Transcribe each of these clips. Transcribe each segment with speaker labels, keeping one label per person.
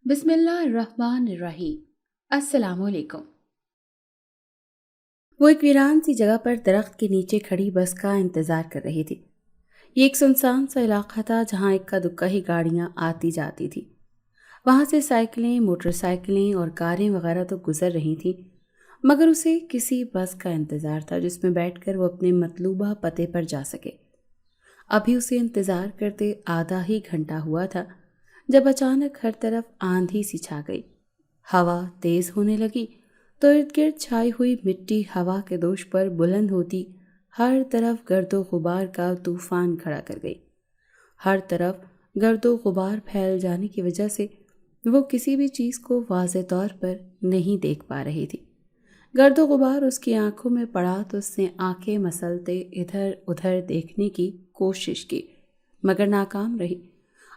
Speaker 1: بسم اللہ الرحمن الرحیم۔ السلام علیکم۔ وہ ایک ویران سی جگہ پر درخت کے نیچے کھڑی بس کا انتظار کر رہی تھی۔ یہ ایک سنسان سا علاقہ تھا جہاں اکا دکا ہی گاڑیاں آتی جاتی تھی۔ وہاں سے سائیکلیں، موٹر سائیکلیں اور کاریں وغیرہ تو گزر رہی تھیں، مگر اسے کسی بس کا انتظار تھا جس میں بیٹھ کر وہ اپنے مطلوبہ پتے پر جا سکے۔ ابھی اسے انتظار کرتے آدھا ہی گھنٹہ ہوا تھا جب اچانک ہر طرف آندھی سی چھا گئی۔ ہوا تیز ہونے لگی تو ارد گرد چھائی ہوئی مٹی ہوا کے دوش پر بلند ہوتی ہر طرف گرد و غبار کا طوفان کھڑا کر گئی۔ ہر طرف گرد و غبار پھیل جانے کی وجہ سے وہ کسی بھی چیز کو واضح طور پر نہیں دیکھ پا رہی تھی۔ گرد و غبار اس کی آنکھوں میں پڑا تو اس نے آنکھیں مسلتے ادھر ادھر دیکھنے کی کوشش کی، مگر ناکام رہی۔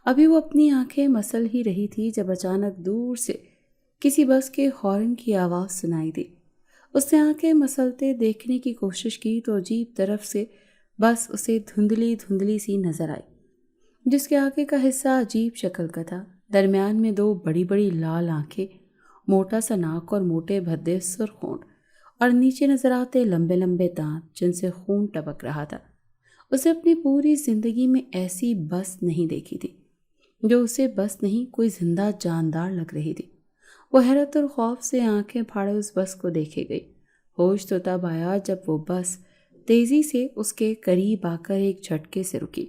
Speaker 1: ابھی وہ اپنی آنکھیں مسل ہی رہی تھی جب اچانک دور سے کسی بس کے ہارن کی آواز سنائی دی۔ اس نے آنکھیں مسلتے دیکھنے کی کوشش کی تو عجیب طرف سے بس اسے دھندلی دھندلی سی نظر آئی، جس کے آگے کا حصہ عجیب شکل کا تھا۔ درمیان میں دو بڑی بڑی لال آنکھیں، موٹا سا ناک اور موٹے بھدے سرخ ہونٹ، اور نیچے نظر آتے لمبے لمبے دانت جن سے خون ٹپک رہا تھا۔ اسے اپنی پوری زندگی میں ایسی بس نہیں دیکھی تھی جو اسے بس نہیں کوئی زندہ جاندار لگ رہی تھی۔ وہ حیرت اور خوف سے آنکھیں پھاڑے اس بس کو دیکھے گئی۔ ہوش تو تب آیا جب وہ بس تیزی سے اس کے قریب آ کر ایک جھٹکے سے رکی۔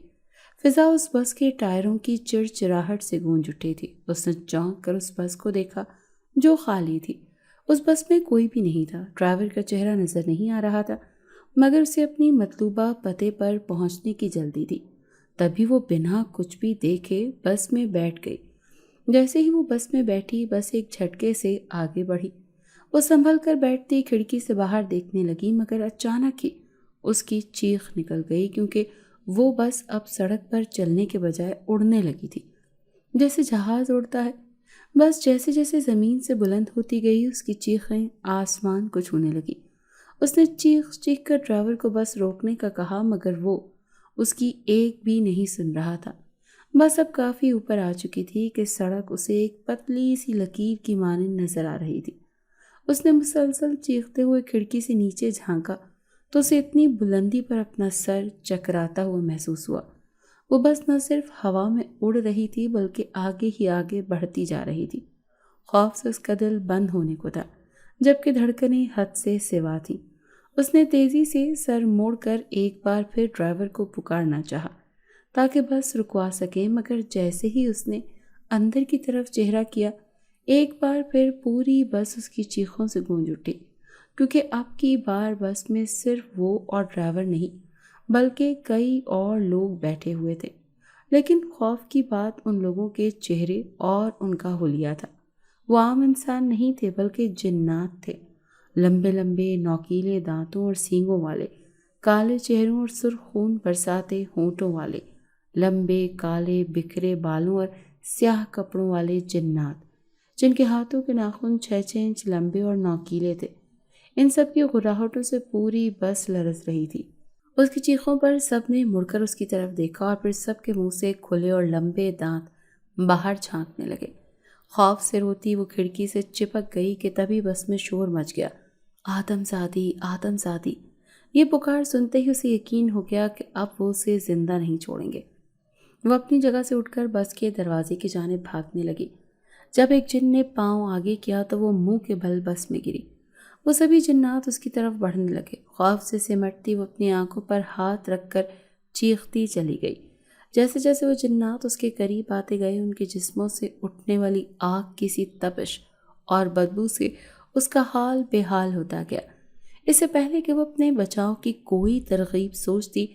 Speaker 1: فضا اس بس کے ٹائروں کی چڑچڑاہٹ سے گونج اٹھی تھی۔ اس نے چونک کر اس بس کو دیکھا جو خالی تھی۔ اس بس میں کوئی بھی نہیں تھا، ڈرائیور کا چہرہ نظر نہیں آ رہا تھا، مگر اسے اپنی مطلوبہ پتے پر پہنچنے کی جلدی تھی۔ تبھی وہ بنا کچھ بھی دیکھے بس میں بیٹھ گئی۔ جیسے ہی وہ بس میں بیٹھی، بس ایک جھٹکے سے آگے بڑھی۔ وہ سنبھل کر بیٹھتی کھڑکی سے باہر دیکھنے لگی، مگر اچانک ہی اس کی چیخ نکل گئی کیونکہ وہ بس اب سڑک پر چلنے کے بجائے اڑنے لگی تھی، جیسے جہاز اڑتا ہے۔ بس جیسے جیسے زمین سے بلند ہوتی گئی اس کی چیخیں آسمان کو چھونے لگی۔ اس نے چیخ چیخ کر ڈرائیور کو بس روکنے کا کہا، مگر وہ اس کی ایک بھی نہیں سن رہا تھا۔ بس اب کافی اوپر آ چکی تھی کہ سڑک اسے ایک پتلی سی لکیر کی مانند نظر آ رہی تھی۔ اس نے مسلسل چیختے ہوئے کھڑکی سے نیچے جھانکا تو اسے اتنی بلندی پر اپنا سر چکراتا ہوا محسوس ہوا۔ وہ بس نہ صرف ہوا میں اڑ رہی تھی بلکہ آگے ہی آگے بڑھتی جا رہی تھی۔ خوف سے اس کا دل بند ہونے کو تھا، جبکہ دھڑکنیں حد سے سوا تھیں۔ اس نے تیزی سے سر موڑ کر ایک بار پھر ڈرائیور کو پکارنا چاہا تاکہ بس رکوا سکے، مگر جیسے ہی اس نے اندر کی طرف چہرہ کیا، ایک بار پھر پوری بس اس کی چیخوں سے گونج اٹھی، کیونکہ اب کی بار بس میں صرف وہ اور ڈرائیور نہیں بلکہ کئی اور لوگ بیٹھے ہوئے تھے۔ لیکن خوف کی بات ان لوگوں کے چہرے اور ان کا حلیہ تھا۔ وہ عام انسان نہیں تھے بلکہ جنات تھے، لمبے لمبے نوکیلے دانتوں اور سینگوں والے، کالے چہروں اور سرخ خون برساتے ہونٹوں والے، لمبے کالے بکھرے بالوں اور سیاہ کپڑوں والے جنات، جن کے ہاتھوں کے ناخن 6 انچ لمبے اور نوکیلے تھے۔ ان سب کی غراہٹوں سے پوری بس لرز رہی تھی۔ اس کی چیخوں پر سب نے مڑ کر اس کی طرف دیکھا اور پھر سب کے منہ سے کھلے اور لمبے دانت باہر جھانکنے لگے۔ خوف سے روتی وہ کھڑکی سے چپک گئی کہ تبھی بس میں شور مچ گیا، آدم زادی، آدم زادی۔ یہ پکار سنتے ہی اسے یقین ہو گیا کہ اب وہ اسے زندہ نہیں چھوڑیں گے۔ وہ اپنی جگہ سے اٹھ کر بس کے دروازے کی جانب بھاگنے لگی۔ جب ایک جن نے پاؤں آگے کیا تو وہ منہ کے بل بس میں گری۔ وہ سبھی جنات اس کی طرف بڑھنے لگے۔ خوف سے سمٹتی وہ اپنی آنکھوں پر ہاتھ رکھ کر چیختی چلی گئی۔ جیسے جیسے وہ جنات اس کے قریب آتے گئے، ان کے جسموں سے اٹھنے والی آگ کی سی تپش اور بدبو سے اس کا حال بے حال ہوتا گیا۔ اس سے پہلے کہ وہ اپنے بچاؤ کی کوئی ترغیب سوچتی،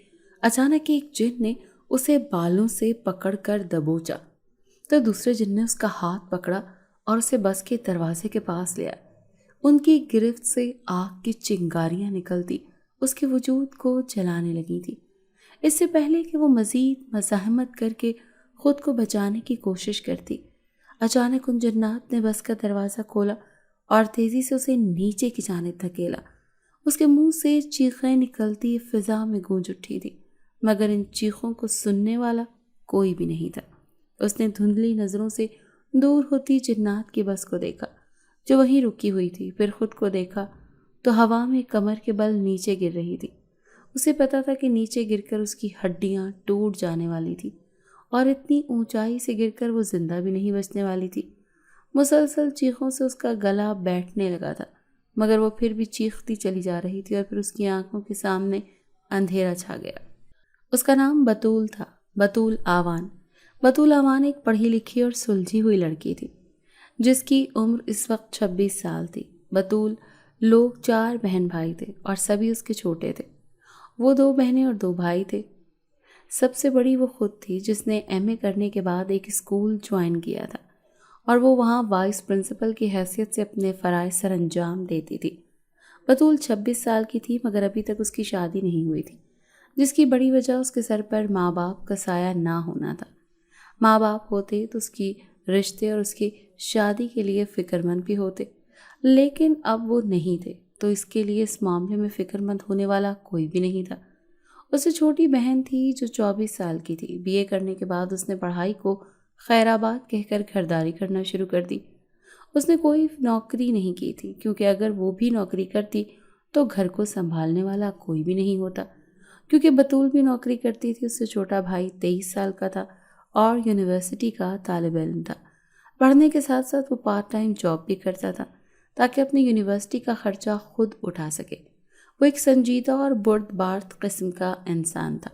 Speaker 1: اچانک ایک جن نے اسے بالوں سے پکڑ کر دبوچا تو دوسرے جن نے اس کا ہاتھ پکڑا اور اسے بس کے دروازے کے پاس لیا۔ ان کی گرفت سے آگ کی چنگاریاں نکلتی اس کے وجود کو جلانے لگی تھی۔ اس سے پہلے کہ وہ مزید مزاحمت کر کے خود کو بچانے کی کوشش کرتی، اچانک ان جنات نے بس کا دروازہ کھولا اور تیزی سے اسے نیچے کی جانب دھکیلا۔ اس کے منہ سے چیخیں نکلتی فضا میں گونج اٹھی تھی، مگر ان چیخوں کو سننے والا کوئی بھی نہیں تھا۔ اس نے دھندلی نظروں سے دور ہوتی جنات کی بس کو دیکھا جو وہیں رکی ہوئی تھی، پھر خود کو دیکھا تو ہوا میں کمر کے بل نیچے گر رہی تھی۔ اسے پتا تھا کہ نیچے گر کر اس کی ہڈیاں ٹوٹ جانے والی تھی اور اتنی اونچائی سے گر کر وہ زندہ بھی نہیں بچنے والی تھی۔ مسلسل چیخوں سے اس کا گلا بیٹھنے لگا تھا، مگر وہ پھر بھی چیختی چلی جا رہی تھی اور پھر اس کی آنکھوں کے سامنے اندھیرا چھا گیا۔ اس کا نام بطول تھا، بطول آوان۔ بطول آوان ایک پڑھی لکھی اور سلجھی ہوئی لڑکی تھی جس کی عمر اس وقت 26 سال تھی۔ بطول لوگ 4 بہن بھائی تھے اور سبھی اس کے چھوٹے تھے۔ وہ 2 بہنیں اور 2 بھائی تھے۔ سب سے بڑی وہ خود تھی جس نے ایم اے کرنے کے بعد ایک اسکول جوائن کیا تھا اور وہ وہاں وائس پرنسپل کی حیثیت سے اپنے فرائض سر انجام دیتی تھی۔ بطول 26 سال کی تھی مگر ابھی تک اس کی شادی نہیں ہوئی تھی، جس کی بڑی وجہ اس کے سر پر ماں باپ کا سایہ نہ ہونا تھا۔ ماں باپ ہوتے تو اس کی رشتے اور اس کی شادی کے لیے فکر مند بھی ہوتے، لیکن اب وہ نہیں تھے تو اس کے لیے اس معاملے میں فکر مند ہونے والا کوئی بھی نہیں تھا۔ اس سے چھوٹی بہن تھی جو 24 سال کی تھی۔ بی اے کرنے کے بعد اس نے پڑھائی کو خیر آباد کہہ کر گھرداری کرنا شروع کر دی۔ اس نے کوئی نوکری نہیں کی تھی کیونکہ اگر وہ بھی نوکری کرتی تو گھر کو سنبھالنے والا کوئی بھی نہیں ہوتا۔ کیونکہ بطول بھی نوکری کرتی تھی، اس سے چھوٹا بھائی 23 سال کا تھا اور یونیورسٹی کا طالب علم تھا۔ پڑھنے کے ساتھ ساتھ وہ پارٹ ٹائم جاب بھی کرتا تھا تاکہ اپنی یونیورسٹی کا خرچہ خود اٹھا سکے۔ وہ ایک سنجیدہ اور بردبارت قسم کا انسان تھا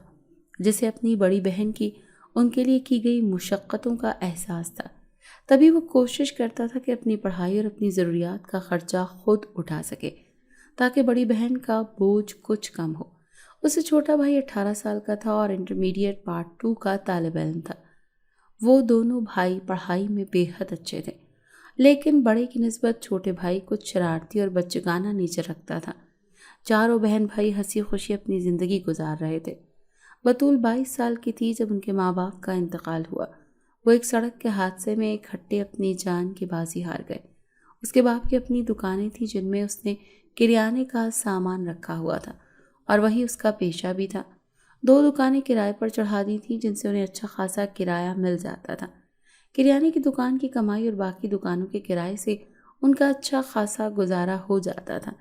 Speaker 1: جسے اپنی بڑی بہن کی ان کے لیے کی گئی مشقتوں کا احساس تھا۔ تبھی وہ کوشش کرتا تھا کہ اپنی پڑھائی اور اپنی ضروریات کا خرچہ خود اٹھا سکے تاکہ بڑی بہن کا بوجھ کچھ کم ہو۔ اس سے چھوٹا بھائی 18 سال کا تھا اور انٹرمیڈیٹ پارٹ 2 کا طالب علم تھا۔ وہ دونوں بھائی پڑھائی میں بے حد اچھے تھے، لیکن بڑے کی نسبت چھوٹے بھائی کچھ شرارتی اور بچگانہ نیچر رکھتا تھا۔ چاروں بہن بھائی ہنسی خوشی اپنی زندگی گزار رہے تھے۔ بطول 22 سال کی تھی جب ان کے ماں باپ کا انتقال ہوا۔ وہ ایک سڑک کے حادثے میں اکٹھے اپنی جان کی بازی ہار گئے۔ اس کے باپ کی اپنی دکانیں تھیں جن میں اس نے کریانے کا سامان رکھا ہوا تھا اور وہی اس کا پیشہ بھی تھا۔ 2 دکانیں کرائے پر چڑھا دی تھیں جن سے انہیں اچھا خاصا کرایہ مل جاتا تھا۔ کریانے کی دکان کی کمائی اور باقی دکانوں کے کرائے سے ان کا اچھا خاصا گزارا ہو جاتا تھا،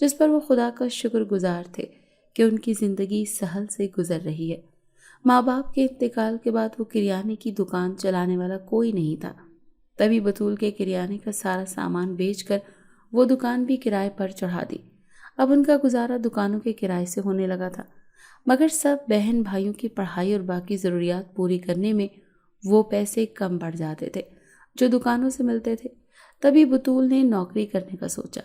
Speaker 1: جس پر وہ خدا کا شکر گزار تھے کہ ان کی زندگی سہل سے گزر رہی ہے۔ ماں باپ کے انتقال کے بعد وہ کریانے کی دکان چلانے والا کوئی نہیں تھا۔ تبھی بطول کے کریانے کا سارا سامان بیچ کر وہ دکان بھی کرائے پر چڑھا دی۔ اب ان کا گزارا دکانوں کے کرائے سے ہونے لگا تھا، مگر سب بہن بھائیوں کی پڑھائی اور باقی ضروریات پوری کرنے میں وہ پیسے کم پڑ جاتے تھے جو دکانوں سے ملتے تھے۔ تبھی بطول نے نوکری کرنے کا سوچا۔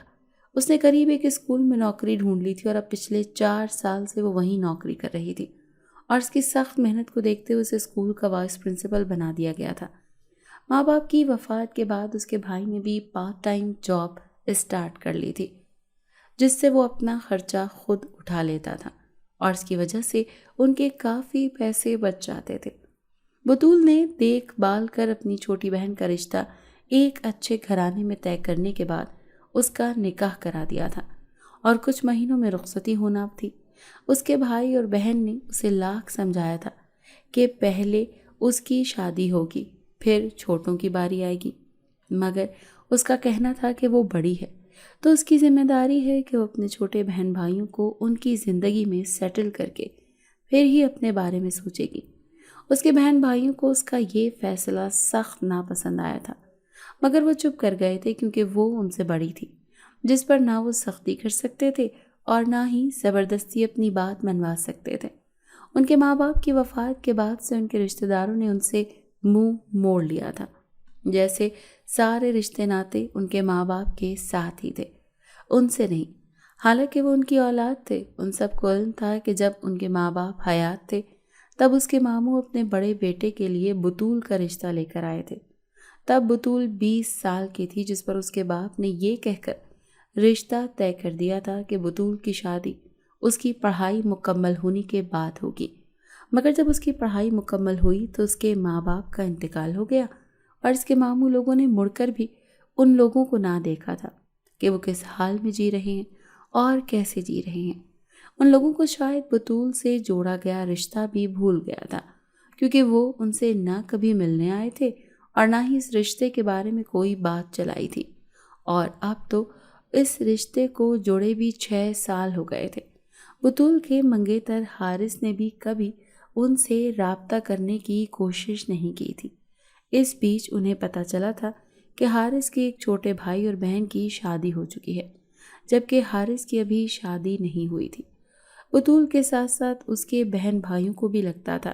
Speaker 1: اس نے قریب ایک اسکول میں نوکری ڈھونڈ لی تھی اور اب پچھلے 4 سال سے وہ وہیں نوکری کر رہی تھی اور اس کی سخت محنت کو دیکھتے ہوئے اسے اسکول کا وائس پرنسپل بنا دیا گیا تھا۔ ماں باپ کی وفات کے بعد اس کے بھائی نے بھی پارٹ ٹائم جاب اسٹارٹ کر لی تھی جس سے وہ اپنا خرچہ خود اٹھا لیتا تھا اور اس کی وجہ سے ان کے کافی پیسے بچ جاتے تھے۔ بطول نے دیکھ بھال کر اپنی چھوٹی بہن کا رشتہ ایک اچھے گھرانے میں طے کرنے کے بعد اس کا نکاح کرا دیا تھا اور کچھ مہینوں میں رخصتی ہونا اب تھی۔ اس کے بھائی اور بہن نے اسے لاکھ سمجھایا تھا کہ پہلے اس کی شادی ہوگی پھر چھوٹوں کی باری آئے گی، مگر اس کا کہنا تھا کہ وہ بڑی ہے تو اس کی ذمہ داری ہے کہ وہ اپنے چھوٹے بہن بھائیوں کو ان کی زندگی میں سیٹل کر کے پھر ہی اپنے بارے میں سوچے گی۔ اس کے بہن بھائیوں کو اس کا یہ فیصلہ سخت ناپسند آیا تھا، مگر وہ چپ کر گئے تھے کیونکہ وہ ان سے بڑی تھی جس پر نہ وہ سختی کر سکتے تھے اور نہ ہی زبردستی اپنی بات منوا سکتے تھے۔ ان کے ماں باپ کی وفات کے بعد سے ان کے رشتہ داروں نے ان سے منہ موڑ لیا تھا، جیسے سارے رشتے ناتے ان کے ماں باپ کے ساتھ ہی تھے، ان سے نہیں۔ حالانکہ وہ ان کی اولاد تھے، ان سب کو علم تھا کہ جب ان کے ماں باپ حیات تھے تب اس کے ماموں اپنے بڑے بیٹے کے لیے بطول کا رشتہ لے کر آئے تھے۔ تب بطول 20 سال کی تھی جس پر اس کے باپ نے یہ کہہ کر رشتہ طے کر دیا تھا کہ بطول کی شادی اس کی پڑھائی مکمل ہونے کے بعد ہوگی۔ مگر جب اس کی پڑھائی مکمل ہوئی تو اس کے ماں باپ کا انتقال ہو گیا اور اس کے ماموں لوگوں نے مڑ کر بھی ان لوگوں کو نہ دیکھا تھا کہ وہ کس حال میں جی رہے ہیں اور کیسے جی رہے ہیں۔ ان لوگوں کو شاید بطول سے جوڑا گیا رشتہ بھی بھول گیا تھا کیونکہ وہ ان سے نہ کبھی ملنے آئے تھے اور نہ ہی اس رشتے کے بارے میں کوئی بات چلائی تھی، اور اب تو اس رشتے کو جڑے بھی 6 سال ہو گئے تھے۔ بطول کے منگیتر حارث نے بھی کبھی ان سے رابطہ کرنے کی کوشش نہیں کی تھی۔ اس بیچ انہیں پتہ چلا تھا کہ حارث کے ایک چھوٹے بھائی اور بہن کی شادی ہو چکی ہے، جبکہ حارث کی ابھی شادی نہیں ہوئی تھی۔ بطول کے ساتھ ساتھ اس کے بہن بھائیوں کو بھی لگتا تھا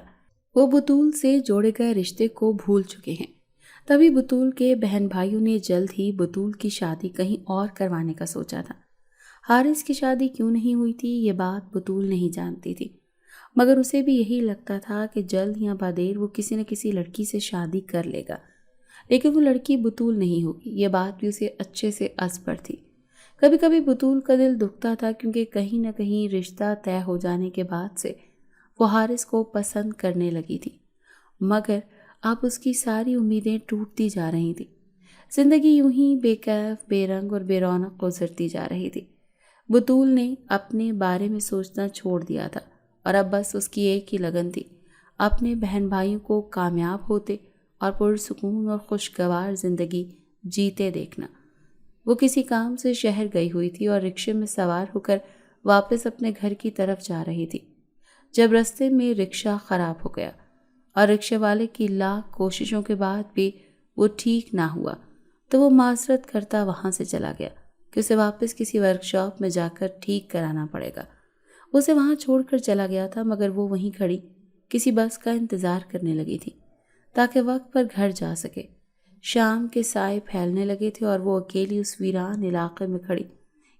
Speaker 1: وہ بطول سے جوڑے گئے رشتے کو بھول چکے ہیں۔ تبھی بطول کے بہن بھائیوں نے جلد ہی بطول کی شادی کہیں اور کروانے کا سوچا تھا۔ حارث کی شادی کیوں نہیں ہوئی تھی یہ بات بطول نہیں جانتی تھی، مگر اسے بھی یہی لگتا تھا کہ جلد یا بعدیر وہ کسی نہ کسی لڑکی سے شادی کر لے گا، لیکن وہ لڑکی بطول نہیں ہوگی، یہ بات بھی اسے اچھے سے ازبر تھی۔ کبھی کبھی بطول کا دل دکھتا تھا کیونکہ کہیں نہ کہیں رشتہ طے ہو جانے کے بعد سے وہ حارث کو پسند کرنے لگی تھی، مگر اب اس کی ساری امیدیں ٹوٹتی جا رہی تھیں۔ زندگی یوں ہی بے کیف، بے رنگ اور بے رونق گزرتی جا رہی تھی۔ بطول نے اپنے بارے میں سوچنا چھوڑ دیا تھا اور اب بس اس کی ایک ہی لگن تھی، اپنے بہن بھائیوں کو کامیاب ہوتے اور پرسکون اور خوشگوار زندگی جیتے دیکھنا۔ وہ کسی کام سے شہر گئی ہوئی تھی اور رکشے میں سوار ہو کر واپس اپنے گھر کی طرف جا رہی تھی، جب رستے میں رکشہ خراب ہو گیا اور رکشے والے کی لاکھ کوششوں کے بعد بھی وہ ٹھیک نہ ہوا تو وہ معذرت کرتا وہاں سے چلا گیا کہ اسے واپس کسی ورکشاپ میں جا کر ٹھیک کرانا پڑے گا۔ اسے وہاں چھوڑ کر چلا گیا تھا، مگر وہ وہیں کھڑی کسی بس کا انتظار کرنے لگی تھی تاکہ وقت پر گھر جا سکے۔ شام کے سائے پھیلنے لگے تھے اور وہ اکیلی اس ویران علاقے میں کھڑی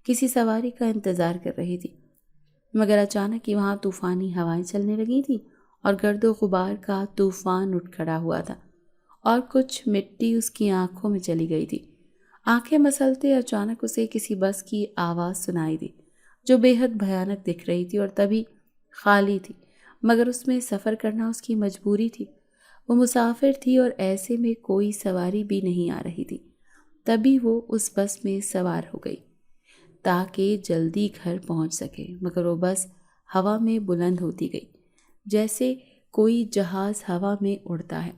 Speaker 1: کسی سواری کا انتظار کر رہی تھی، مگر اچانک ہی وہاں طوفانی ہوائیں چلنے لگی تھی اور گرد و غبار کا طوفان اٹھ کھڑا ہوا تھا اور کچھ مٹی اس کی آنکھوں میں چلی گئی تھی۔ آنکھیں مسلتے اچانک اسے کسی بس کی آواز سنائی دی جو بے حد بھیانک دکھ رہی تھی اور تبھی خالی تھی، مگر اس میں سفر کرنا اس کی مجبوری تھی۔ وہ مسافر تھی اور ایسے میں کوئی سواری بھی نہیں آ رہی تھی۔ تبھی وہ اس بس میں سوار ہو گئی تاکہ جلدی گھر پہنچ سکے، مگر وہ بس ہوا میں بلند ہوتی گئی جیسے کوئی جہاز ہوا میں اڑتا ہے،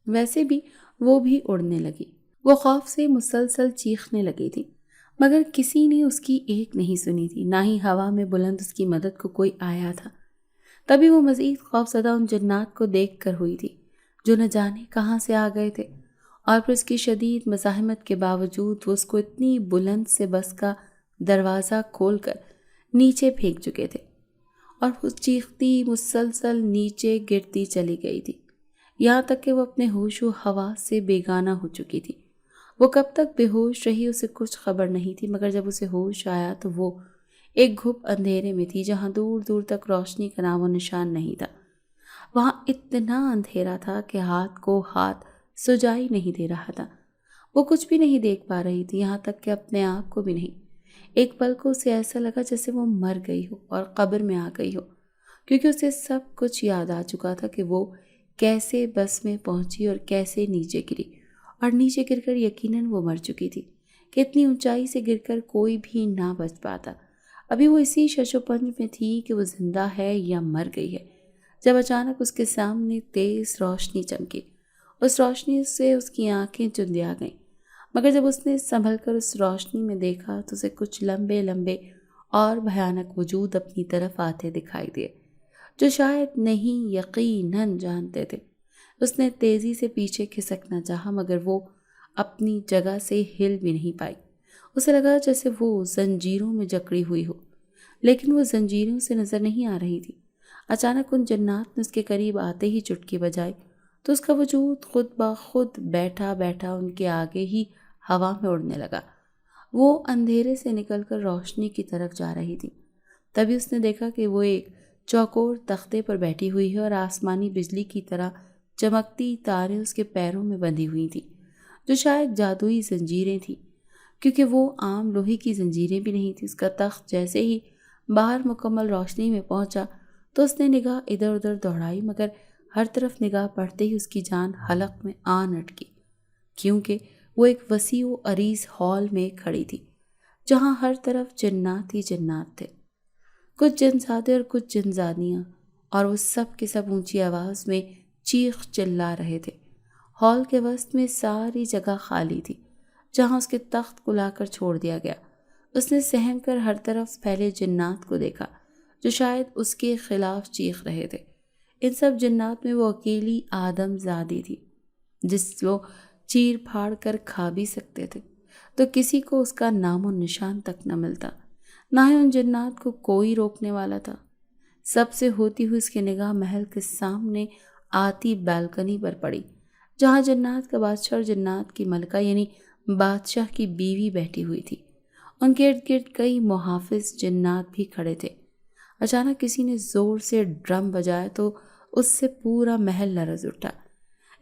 Speaker 1: ویسے بھی وہ بھی اڑنے لگی۔ وہ خوف سے مسلسل چیخنے لگی تھی، مگر کسی نے اس کی ایک نہیں سنی تھی، نہ ہی ہوا میں بلند اس کی مدد کو کوئی آیا تھا۔ تبھی وہ مزید خوفزدہ ان جنات کو دیکھ کر ہوئی تھی جو نہ جانے کہاں سے آ گئے تھے، اور پھر اس کی شدید مزاحمت کے باوجود وہ اس کو اتنی بلند سے بس کا دروازہ کھول کر نیچے پھینک چکے تھے اور وہ چیختی مسلسل نیچے گرتی چلی گئی تھی، یہاں تک کہ وہ اپنے ہوش و حواس سے بیگانہ ہو چکی تھی۔ وہ کب تک بے ہوش رہی اسے کچھ خبر نہیں تھی، مگر جب اسے ہوش آیا تو وہ ایک گھپ اندھیرے میں تھی جہاں دور دور تک روشنی کا نام و نشان نہیں تھا۔ وہاں اتنا اندھیرا تھا کہ ہاتھ کو ہاتھ سجائی نہیں دے رہا تھا۔ وہ کچھ بھی نہیں دیکھ پا رہی تھی، یہاں تک کہ اپنے آپ کو بھی نہیں۔ ایک پل کو اسے ایسا لگا جیسے وہ مر گئی ہو اور قبر میں آ گئی ہو، کیونکہ اسے سب کچھ یاد آ چکا تھا کہ وہ کیسے بس میں پہنچی اور کیسے نیچے گری، اور نیچے گر کر یقیناً وہ مر چکی تھی کہ اتنی اونچائی سے گر کر کوئی بھی نہ بچ پاتا۔ ابھی وہ اسی شش و پنج میں تھی کہ وہ زندہ ہے یا مر گئی ہے، جب اچانک اس کے سامنے تیز روشنی چمکی۔ اس روشنی سے اس کی آنکھیں چندیا گئیں، مگر جب اس نے سنبھل کر اس روشنی میں دیکھا تو اسے کچھ لمبے لمبے اور بھیانک وجود اپنی طرف آتے دکھائی دیے جو شاید نہیں یقیناً جانتے تھے۔ اس نے تیزی سے پیچھے کھسکنا چاہا، مگر وہ اپنی جگہ سے ہل بھی نہیں پائی۔ اسے لگا جیسے وہ زنجیروں میں جکڑی ہوئی ہو، لیکن وہ زنجیروں سے نظر نہیں آ رہی تھی۔ اچانک ان جنات نے اس کے قریب آتے ہی چٹکی بجائی تو اس کا وجود خود بخود بیٹھا بیٹھا ان کے آگے ہی ہوا میں اڑنے لگا۔ وہ اندھیرے سے نکل کر روشنی کی طرف جا رہی تھی۔ تبھی اس نے دیکھا کہ وہ ایک چوکور تختے پر بیٹھی ہوئی ہے اور آسمانی بجلی کی طرح چمکتی تاریں اس کے پیروں میں بندھی ہوئی تھیں جو شاید جادوئی زنجیریں تھیں، کیونکہ وہ عام لوہے کی زنجیریں بھی نہیں تھیں۔ اس کا تخت جیسے ہی باہر مکمل روشنی میں پہنچا تو اس نے نگاہ ادھر ادھر دوڑائی، مگر ہر طرف نگاہ پڑتے ہی اس کی جان حلق میں آن اٹکی، کیونکہ وہ ایک وسیع و عریض ہال میں کھڑی تھی جہاں ہر طرف جنات ہی جنات تھے، کچھ جنزادے اور کچھ جنزادیاں، اور وہ سب کے سب اونچی آواز میں چیخ چلا رہے تھے ہال کے وسط میں ساری جگہ خالی تھی جہاں اس کے تخت کو لا کر چھوڑ دیا گیا۔ اس نے سہم کر ہر طرف پھیلے جنات کو دیکھا جو شاید اس کے خلاف چیخ رہے تھے۔ ان سب جنات میں وہ اکیلی آدم زادی تھی جس وہ چیر پھاڑ کر کھا بھی سکتے تھے تو کسی کو اس کا نام و نشان تک نہ ملتا، نہ ہی ان جنات کو کوئی روکنے والا تھا۔ سب سے ہوتی ہوئی اس کی نگاہ محل کے سامنے آتی بالکنی پر پڑی جہاں جنات کا بادشاہ اور جنات کی ملکہ یعنی بادشاہ کی بیوی بیٹھی ہوئی تھی۔ ان کے ارد گرد کئی محافظ جنات بھی کھڑے تھے۔ اچانک کسی نے زور سے ڈرم بجایا تو اس سے پورا محل لرز اٹھا۔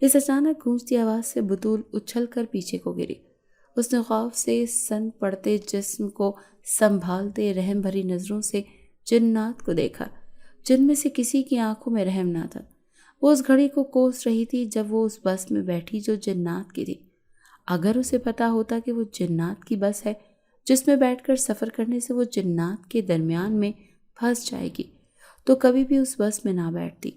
Speaker 1: اس اچانک گونجتی آواز سے بطول اچھل کر پیچھے کو گری۔ اس نے خوف سے سن پڑتے جسم کو سنبھالتے رحم بھری نظروں سے جنات کو دیکھا جن میں سے کسی کی آنکھوں میں رحم نہ تھا۔ وہ اس گھڑی کو کوس رہی تھی جب وہ اس بس میں بیٹھی جو جنات کی تھی۔ اگر اسے پتا ہوتا کہ وہ جنات کی بس ہے جس میں بیٹھ کر سفر کرنے سے وہ جنات کے درمیان میں پھنس جائے گی تو کبھی بھی اس بس میں نہ بیٹھتی،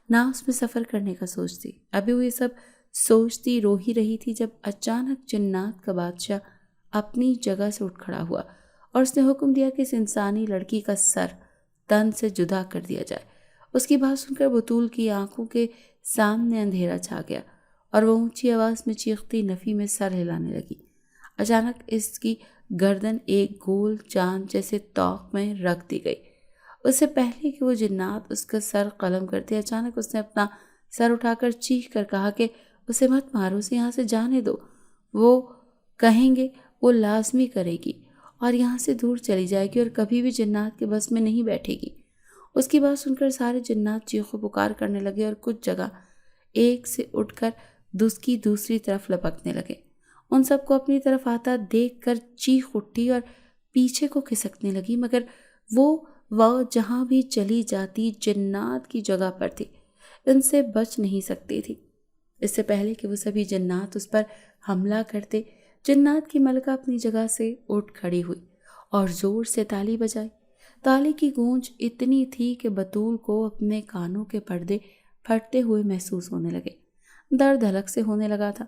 Speaker 1: نہ اس میں سفر کرنے کا سوچتی۔ ابھی وہ یہ سب سوچتی رو ہی رہی تھی جب اچانک جنات کا بادشاہ اپنی جگہ سے اٹھ کھڑا ہوا اور اس نے حکم دیا کہ اس انسانی لڑکی کا سر تن سے جدا کر دیا جائے۔ اس کی بات سن کر بطول کی آنکھوں کے سامنے اندھیرا چھا گیا اور وہ اونچی آواز میں چیختی نفی میں سر ہلانے لگی۔ اچانک اس کی گردن ایک گول چاند جیسے توق میں رکھ دی گئی۔ اس سے پہلے کہ وہ جنات اس کا سر قلم کرتے، اچانک اس نے اپنا سر اٹھا کر چیخ کر کہا کہ اسے مت مارو، اسے یہاں سے جانے دو، وہ کہیں گے وہ لازمی کرے گی اور یہاں سے دور چلی جائے گی اور کبھی بھی جنات کے بس میں نہیں بیٹھے گی۔ اس کی بات سن کر سارے جنات چیخو پکار کرنے لگے اور کچھ جگہ ایک سے اٹھ کر دوسری طرف لپکنے لگے۔ ان سب کو اپنی طرف آتا دیکھ کر چیخ اٹھی اور پیچھے کو کھسکنے لگی، مگر وہ جہاں بھی چلی جاتی جنات کی جگہ پر تھی، ان سے بچ نہیں سکتی تھی۔ اس سے پہلے کہ وہ سبھی جنات اس پر حملہ کرتے، جنات کی ملکہ اپنی جگہ سے اٹھ کھڑی ہوئی اور زور سے تالی بجائی۔ تالی کی گونج اتنی تھی کہ بطول کو اپنے کانوں کے پردے پھٹتے ہوئے محسوس ہونے لگے۔ درد حلق سے ہونے لگا تھا۔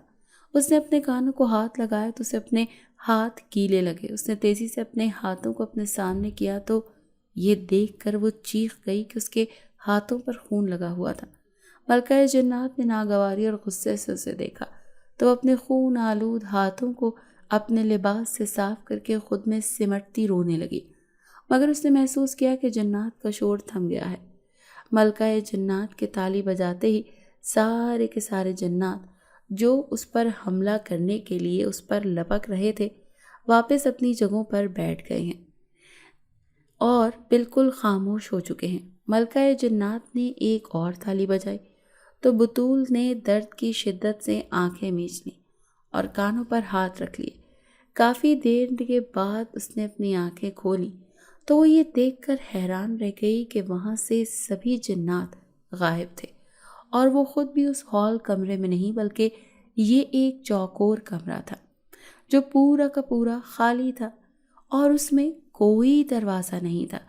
Speaker 1: اس نے اپنے کانوں کو ہاتھ لگایا تو اسے اپنے ہاتھ گیلے لگے۔ اس نے تیزی سے اپنے ہاتھوں کو اپنے سامنے کیا تو یہ دیکھ کر وہ چیخ گئی کہ اس کے ہاتھوں پر خون لگا ہوا تھا۔ ملکہ جنات نے ناگواری اور غصے سے اسے دیکھا تو اپنے خون آلود ہاتھوں کو اپنے لباس سے صاف کر کے خود میں سمٹتی رونے لگی، مگر اس نے محسوس کیا کہ جنات کا شور تھم گیا ہے۔ ملکہ جنات کے تالی بجاتے ہی سارے کے سارے جنات جو اس پر حملہ کرنے کے لیے اس پر لپک رہے تھے واپس اپنی جگہوں پر بیٹھ گئے ہیں اور بالکل خاموش ہو چکے ہیں۔ ملکہ جنات نے ایک اور تالی بجائی تو بطول نے درد کی شدت سے آنکھیں میچ لیں اور کانوں پر ہاتھ رکھ لیے۔ کافی دیر کے بعد اس نے اپنی آنکھیں کھولی تو وہ یہ دیکھ کر حیران رہ گئی کہ وہاں سے سبھی جنات غائب تھے اور وہ خود بھی اس ہال کمرے میں نہیں بلکہ یہ ایک چوکور کمرہ تھا جو پورا کا پورا خالی تھا اور اس میں کوئی دروازہ نہیں تھا،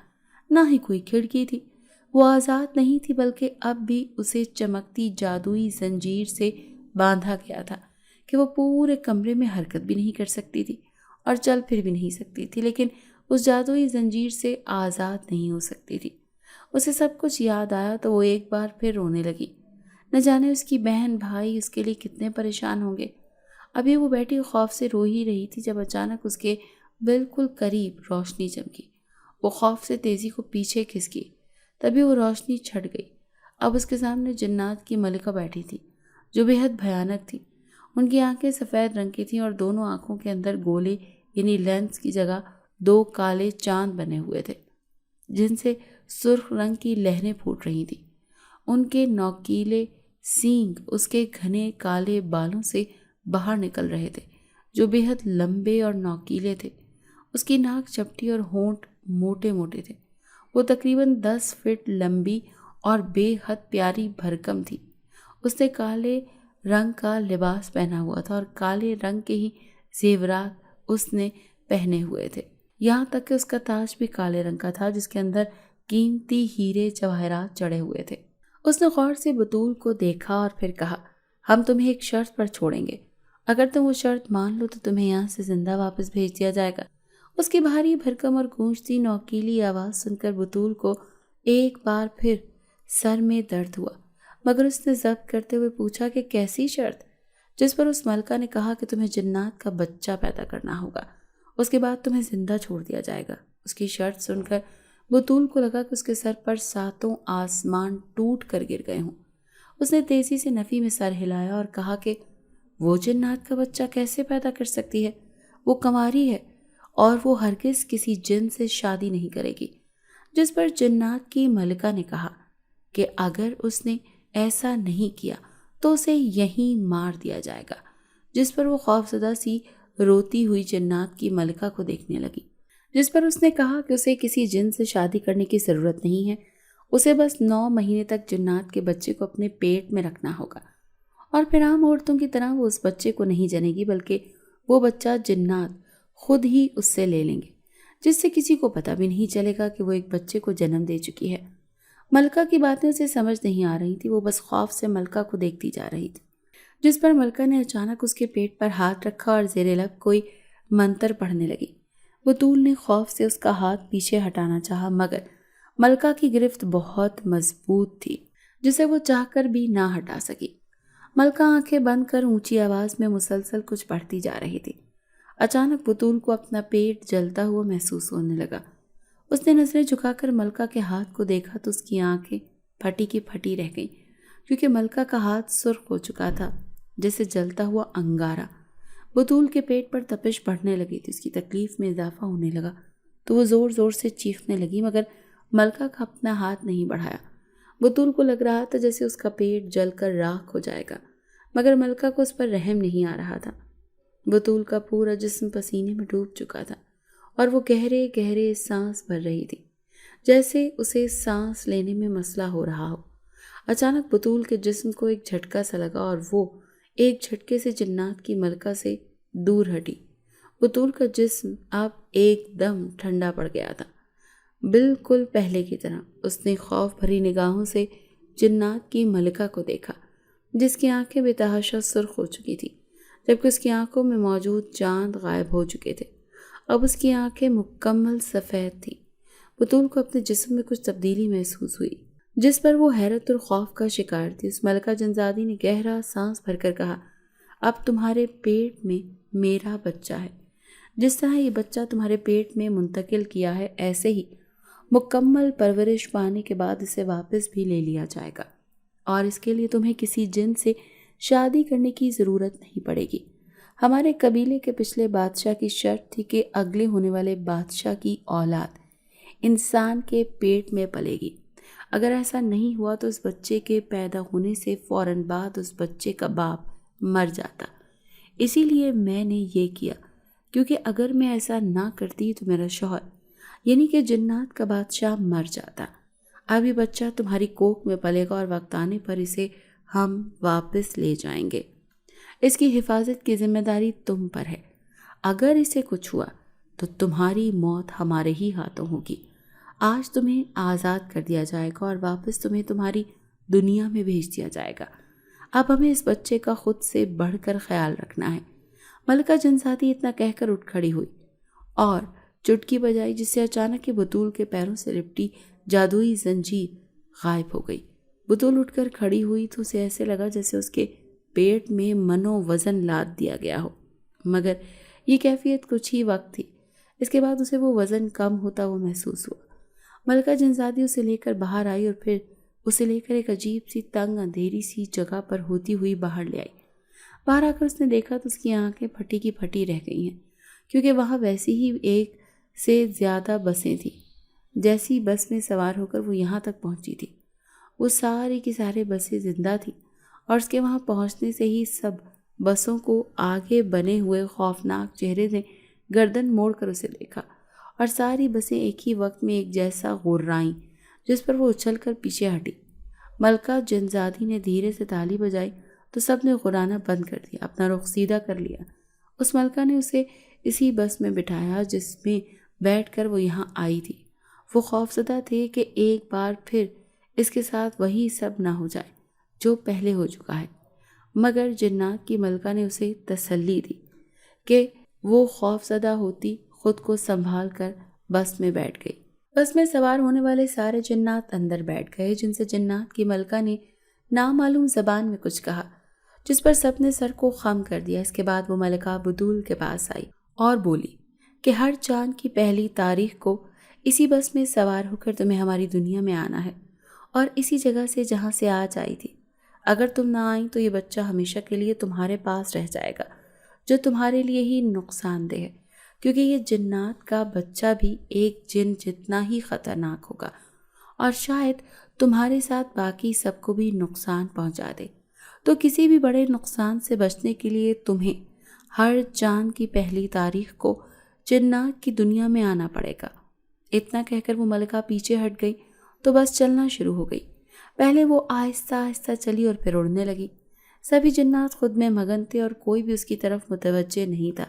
Speaker 1: نہ ہی کوئی کھڑکی تھی۔ وہ آزاد نہیں تھی بلکہ اب بھی اسے چمکتی جادوئی زنجیر سے باندھا گیا تھا کہ وہ پورے کمرے میں حرکت بھی نہیں کر سکتی تھی اور چل پھر بھی نہیں سکتی تھی، لیکن اس جادوئی زنجیر سے آزاد نہیں ہو سکتی تھی۔ اسے سب کچھ یاد آیا تو وہ ایک بار پھر رونے لگی۔ نہ جانے اس کی بہن بھائی اس کے لیے کتنے پریشان ہوں گے۔ ابھی وہ بیٹھی خوف سے رو ہی رہی تھی جب اچانک اس کے بالکل قریب روشنی چمکی۔ وہ خوف سے تیزی کو پیچھے کھسکی، تبھی وہ روشنی چھٹ گئی۔ اب اس کے سامنے جنات کی ملکہ بیٹھی تھی جو بے حد بھیانک تھی۔ ان کی آنکھیں سفید رنگ کی تھیں اور دونوں آنکھوں کے اندر گولے یعنی لینس کی جگہ دو کالے چاند بنے ہوئے تھے جن سے سرخ رنگ کی لہریں پھوٹ رہی تھیں۔ ان کے نوکیلے سینگ اس کے گھنے کالے بالوں سے باہر نکل رہے تھے جو بے حد لمبے اور نوکیلے تھے۔ اس کی ناک چپٹی اور ہونٹ موٹے موٹے تھے۔ وہ تقریباً 10 فٹ لمبی اور بے حد پیاری بھرکم تھی۔ اس نے کالے رنگ کا لباس پہنا ہوا تھا اور کالے رنگ کے ہی زیورات اس نے پہنے ہوئے تھے، یہاں تک کہ اس کا تاج بھی کالے رنگ کا تھا جس کے اندر قیمتی ہیرے جواہرات جڑے ہوئے تھے۔ اس نے غور سے بطول کو دیکھا اور پھر کہا، ہم تمہیں ایک شرط پر چھوڑیں گے، اگر تم وہ شرط مان لو تو تمہیں یہاں سے زندہ واپس بھیج دیا جائے گا۔ اس کی بھاری بھرکم اور گونجتی نوکیلی آواز سن کر بطول کو ایک بار پھر سر میں درد ہوا، مگر اس نے ضبط کرتے ہوئے پوچھا کہ کیسی شرط؟ جس پر اس ملکہ نے کہا کہ تمہیں جنات کا بچہ پیدا کرنا ہوگا، اس کے بعد تمہیں زندہ چھوڑ دیا جائے گا۔ اس کی شرط سن کر بطول کو لگا کہ اس کے سر پر ساتوں آسمان ٹوٹ کر گر گئے ہوں۔ اس نے تیزی سے نفی میں سر ہلایا اور کہا کہ وہ جنات کا بچہ کیسے پیدا کر سکتی ہے؟ وہ کنواری ہے اور وہ ہرگز کسی جن سے شادی نہیں کرے گی۔ جس پر جنات کی ملکہ نے کہا کہ اگر اس نے ایسا نہیں کیا تو اسے یہیں مار دیا جائے گا۔ جس پر وہ خوفزدہ سی روتی ہوئی جنات کی ملکہ کو دیکھنے لگی، جس پر اس نے کہا کہ اسے کسی جن سے شادی کرنے کی ضرورت نہیں ہے، اسے بس 9 مہینے تک جنات کے بچے کو اپنے پیٹ میں رکھنا ہوگا، اور پھر عام عورتوں کی طرح وہ اس بچے کو نہیں جنے گی، بلکہ وہ بچہ جنات خود ہی اس سے لے لیں گے، جس سے کسی کو پتہ بھی نہیں چلے گا کہ وہ ایک بچے کو جنم دے چکی ہے۔ ملکہ کی باتیں اسے سمجھ نہیں آ رہی تھی، وہ بس خوف سے ملکہ کو دیکھتی جا رہی تھی۔ جس پر ملکہ نے اچانک اس کے پیٹ پر ہاتھ رکھا اور زیر لب کوئی منتر پڑھنے لگی۔ بطول نے خوف سے اس کا ہاتھ پیچھے ہٹانا چاہا، مگر ملکہ کی گرفت بہت مضبوط تھی، جسے وہ چاہ کر بھی نہ ہٹا سکی۔ ملکہ آنکھیں بند کر اونچی آواز میں مسلسل کچھ پڑھتی جا رہی تھی۔ اچانک بطول کو اپنا پیٹ جلتا ہوا محسوس ہونے لگا۔ اس نے نظریں جھکا کر ملکہ کے ہاتھ کو دیکھا تو اس کی آنکھیں پھٹی کی پھٹی رہ گئیں، کیونکہ ملکہ کا ہاتھ سرخ ہو چکا تھا جیسے جلتا ہوا انگارہ۔ بطول کے پیٹ پر تپش بڑھنے لگی تھی، اس کی تکلیف میں اضافہ ہونے لگا تو وہ زور زور سے چیخنے لگی، مگر ملکہ کا اپنا ہاتھ نہیں بڑھایا۔ بطول کو لگ رہا تھا جیسے اس کا پیٹ جل کر راکھ ہو جائے گا، مگر ملکہ کو اس پر رحم نہیں آ رہا تھا۔ بطول کا پورا جسم پسینے میں ڈوب چکا تھا اور وہ گہرے گہرے سانس بھر رہی تھی، جیسے اسے سانس لینے میں مسئلہ ہو رہا ہو۔ اچانک بطول کے جسم کو ایک جھٹکا سا لگا اور وہ ایک جھٹکے سے جنات کی ملکہ سے دور ہٹی۔ بطول کا جسم اب ایک دم ٹھنڈا پڑ گیا تھا، بالکل پہلے کی طرح۔ اس نے خوف بھری نگاہوں سے جنات کی ملکہ کو دیکھا، جس کی آنکھیں بے تحاشا سرخ ہو چکی تھی، جبکہ اس کی آنکھوں میں موجود چاند غائب ہو چکے تھے۔ اب اس کی آنکھیں مکمل سفید تھیں۔ بطول کو اپنے جسم میں کچھ تبدیلی محسوس ہوئی، جس پر وہ حیرت اور خوف کا شکار تھی۔ اس ملکہ جنزادی نے گہرا سانس بھر کر کہا، اب تمہارے پیٹ میں میرا بچہ ہے۔ جس طرح یہ بچہ تمہارے پیٹ میں منتقل کیا ہے، ایسے ہی مکمل پرورش پانے کے بعد اسے واپس بھی لے لیا جائے گا، اور اس کے لیے تمہیں کسی جن سے شادی کرنے کی ضرورت نہیں پڑے گی۔ ہمارے قبیلے کے پچھلے بادشاہ کی شرط تھی کہ اگلے ہونے والے بادشاہ کی اولاد انسان کے پیٹ میں پلے گی۔ اگر ایسا نہیں ہوا تو اس بچے کے پیدا ہونے سے فوراً بعد اس بچے کا باپ مر جاتا۔ اسی لیے میں نے یہ کیا، کیونکہ اگر میں ایسا نہ کرتی تو میرا شوہر یعنی کہ جنات کا بادشاہ مر جاتا۔ اب یہ بچہ تمہاری کوکھ میں پلے گا اور وقت آنے پر اسے ہم واپس لے جائیں گے۔ اس کی حفاظت کی ذمہ داری تم پر ہے۔ اگر اسے کچھ ہوا تو تمہاری موت ہمارے ہی ہاتھوں ہوگی۔ آج تمہیں آزاد کر دیا جائے گا اور واپس تمہیں تمہاری دنیا میں بھیج دیا جائے گا۔ اب ہمیں اس بچے کا خود سے بڑھ کر خیال رکھنا ہے۔ ملکہ جنزادی اتنا کہہ کر اٹھ کھڑی ہوئی اور چٹکی بجائی، جس سے اچانک بطول کے پیروں سے لپٹی جادوئی زنجیر غائب ہو گئی۔ بطول اٹھ کر کھڑی ہوئی تو اسے ایسے لگا جیسے اس کے پیٹ میں منو وزن لاد دیا گیا ہو، مگر یہ کیفیت کچھ ہی وقت تھی۔ اس کے بعد اسے وہ وزن کم ہوتا ہوا محسوس ہوا۔ ملکہ جنزادی اسے لے کر باہر آئی اور پھر اسے لے کر ایک عجیب سی تنگ اندھیری سی جگہ پر ہوتی ہوئی باہر لے آئی۔ باہر آ کر اس نے دیکھا تو اس کی آنکھیں پھٹی کی پھٹی رہ گئی ہیں، کیونکہ وہاں ویسی ہی ایک سے زیادہ بسیں تھیں۔ جیسی بس میں سوار ہو کر وہ یہاں تک پہنچی تھی، وہ ساری کی ساری بسیں زندہ تھیں، اور اس کے وہاں پہنچنے سے ہی سب بسوں کو آگے بنے ہوئے خوفناک چہرے نے گردن موڑ کر اسے دیکھا، اور ساری بسیں ایک ہی وقت میں ایک جیسا غرائیں، جس پر وہ اچھل کر پیچھے ہٹی۔ ملکہ جنزادی نے دھیرے سے تالی بجائی تو سب نے غرانا بند کر دیا، اپنا رخ سیدھا کر لیا۔ اس ملکہ نے اسے اسی بس میں بٹھایا جس میں بیٹھ کر وہ یہاں آئی تھی۔ وہ خوفزدہ تھے کہ ایک بار پھر اس کے ساتھ وہی سب نہ ہو جائے جو پہلے ہو چکا ہے۔ مگر جنات کی ملکہ نے اسے تسلی دی کہ وہ خوف زدہ ہوتی خود کو سنبھال کر بس میں بیٹھ گئی۔ بس میں سوار ہونے والے سارے جنات اندر بیٹھ گئے، جن سے جنات کی ملکہ نے نامعلوم زبان میں کچھ کہا، جس پر سب نے سر کو خم کر دیا۔ اس کے بعد وہ ملکہ بطول کے پاس آئی اور بولی کہ ہر چاند کی پہلی تاریخ کو اسی بس میں سوار ہو کر تمہیں ہماری دنیا میں آنا ہے، اور اسی جگہ سے جہاں سے آج آئی تھی۔ اگر تم نہ آئیں تو یہ بچہ ہمیشہ کے لیے تمہارے پاس رہ جائے گا، جو تمہارے لیے ہی نقصان دہ ہے، کیونکہ یہ جنات کا بچہ بھی ایک جن جتنا ہی خطرناک ہوگا، اور شاید تمہارے ساتھ باقی سب کو بھی نقصان پہنچا دے۔ تو کسی بھی بڑے نقصان سے بچنے کے لیے تمہیں ہر چاند کی پہلی تاریخ کو جنات کی دنیا میں آنا پڑے گا۔ اتنا کہہ کر وہ ملکہ پیچھے ہٹ گئی تو بس چلنا شروع ہو گئی۔ پہلے وہ آہستہ آہستہ چلی اور پھر اڑنے لگی۔ سبھی جنات خود میں مگن تھے اور کوئی بھی اس کی طرف متوجہ نہیں تھا،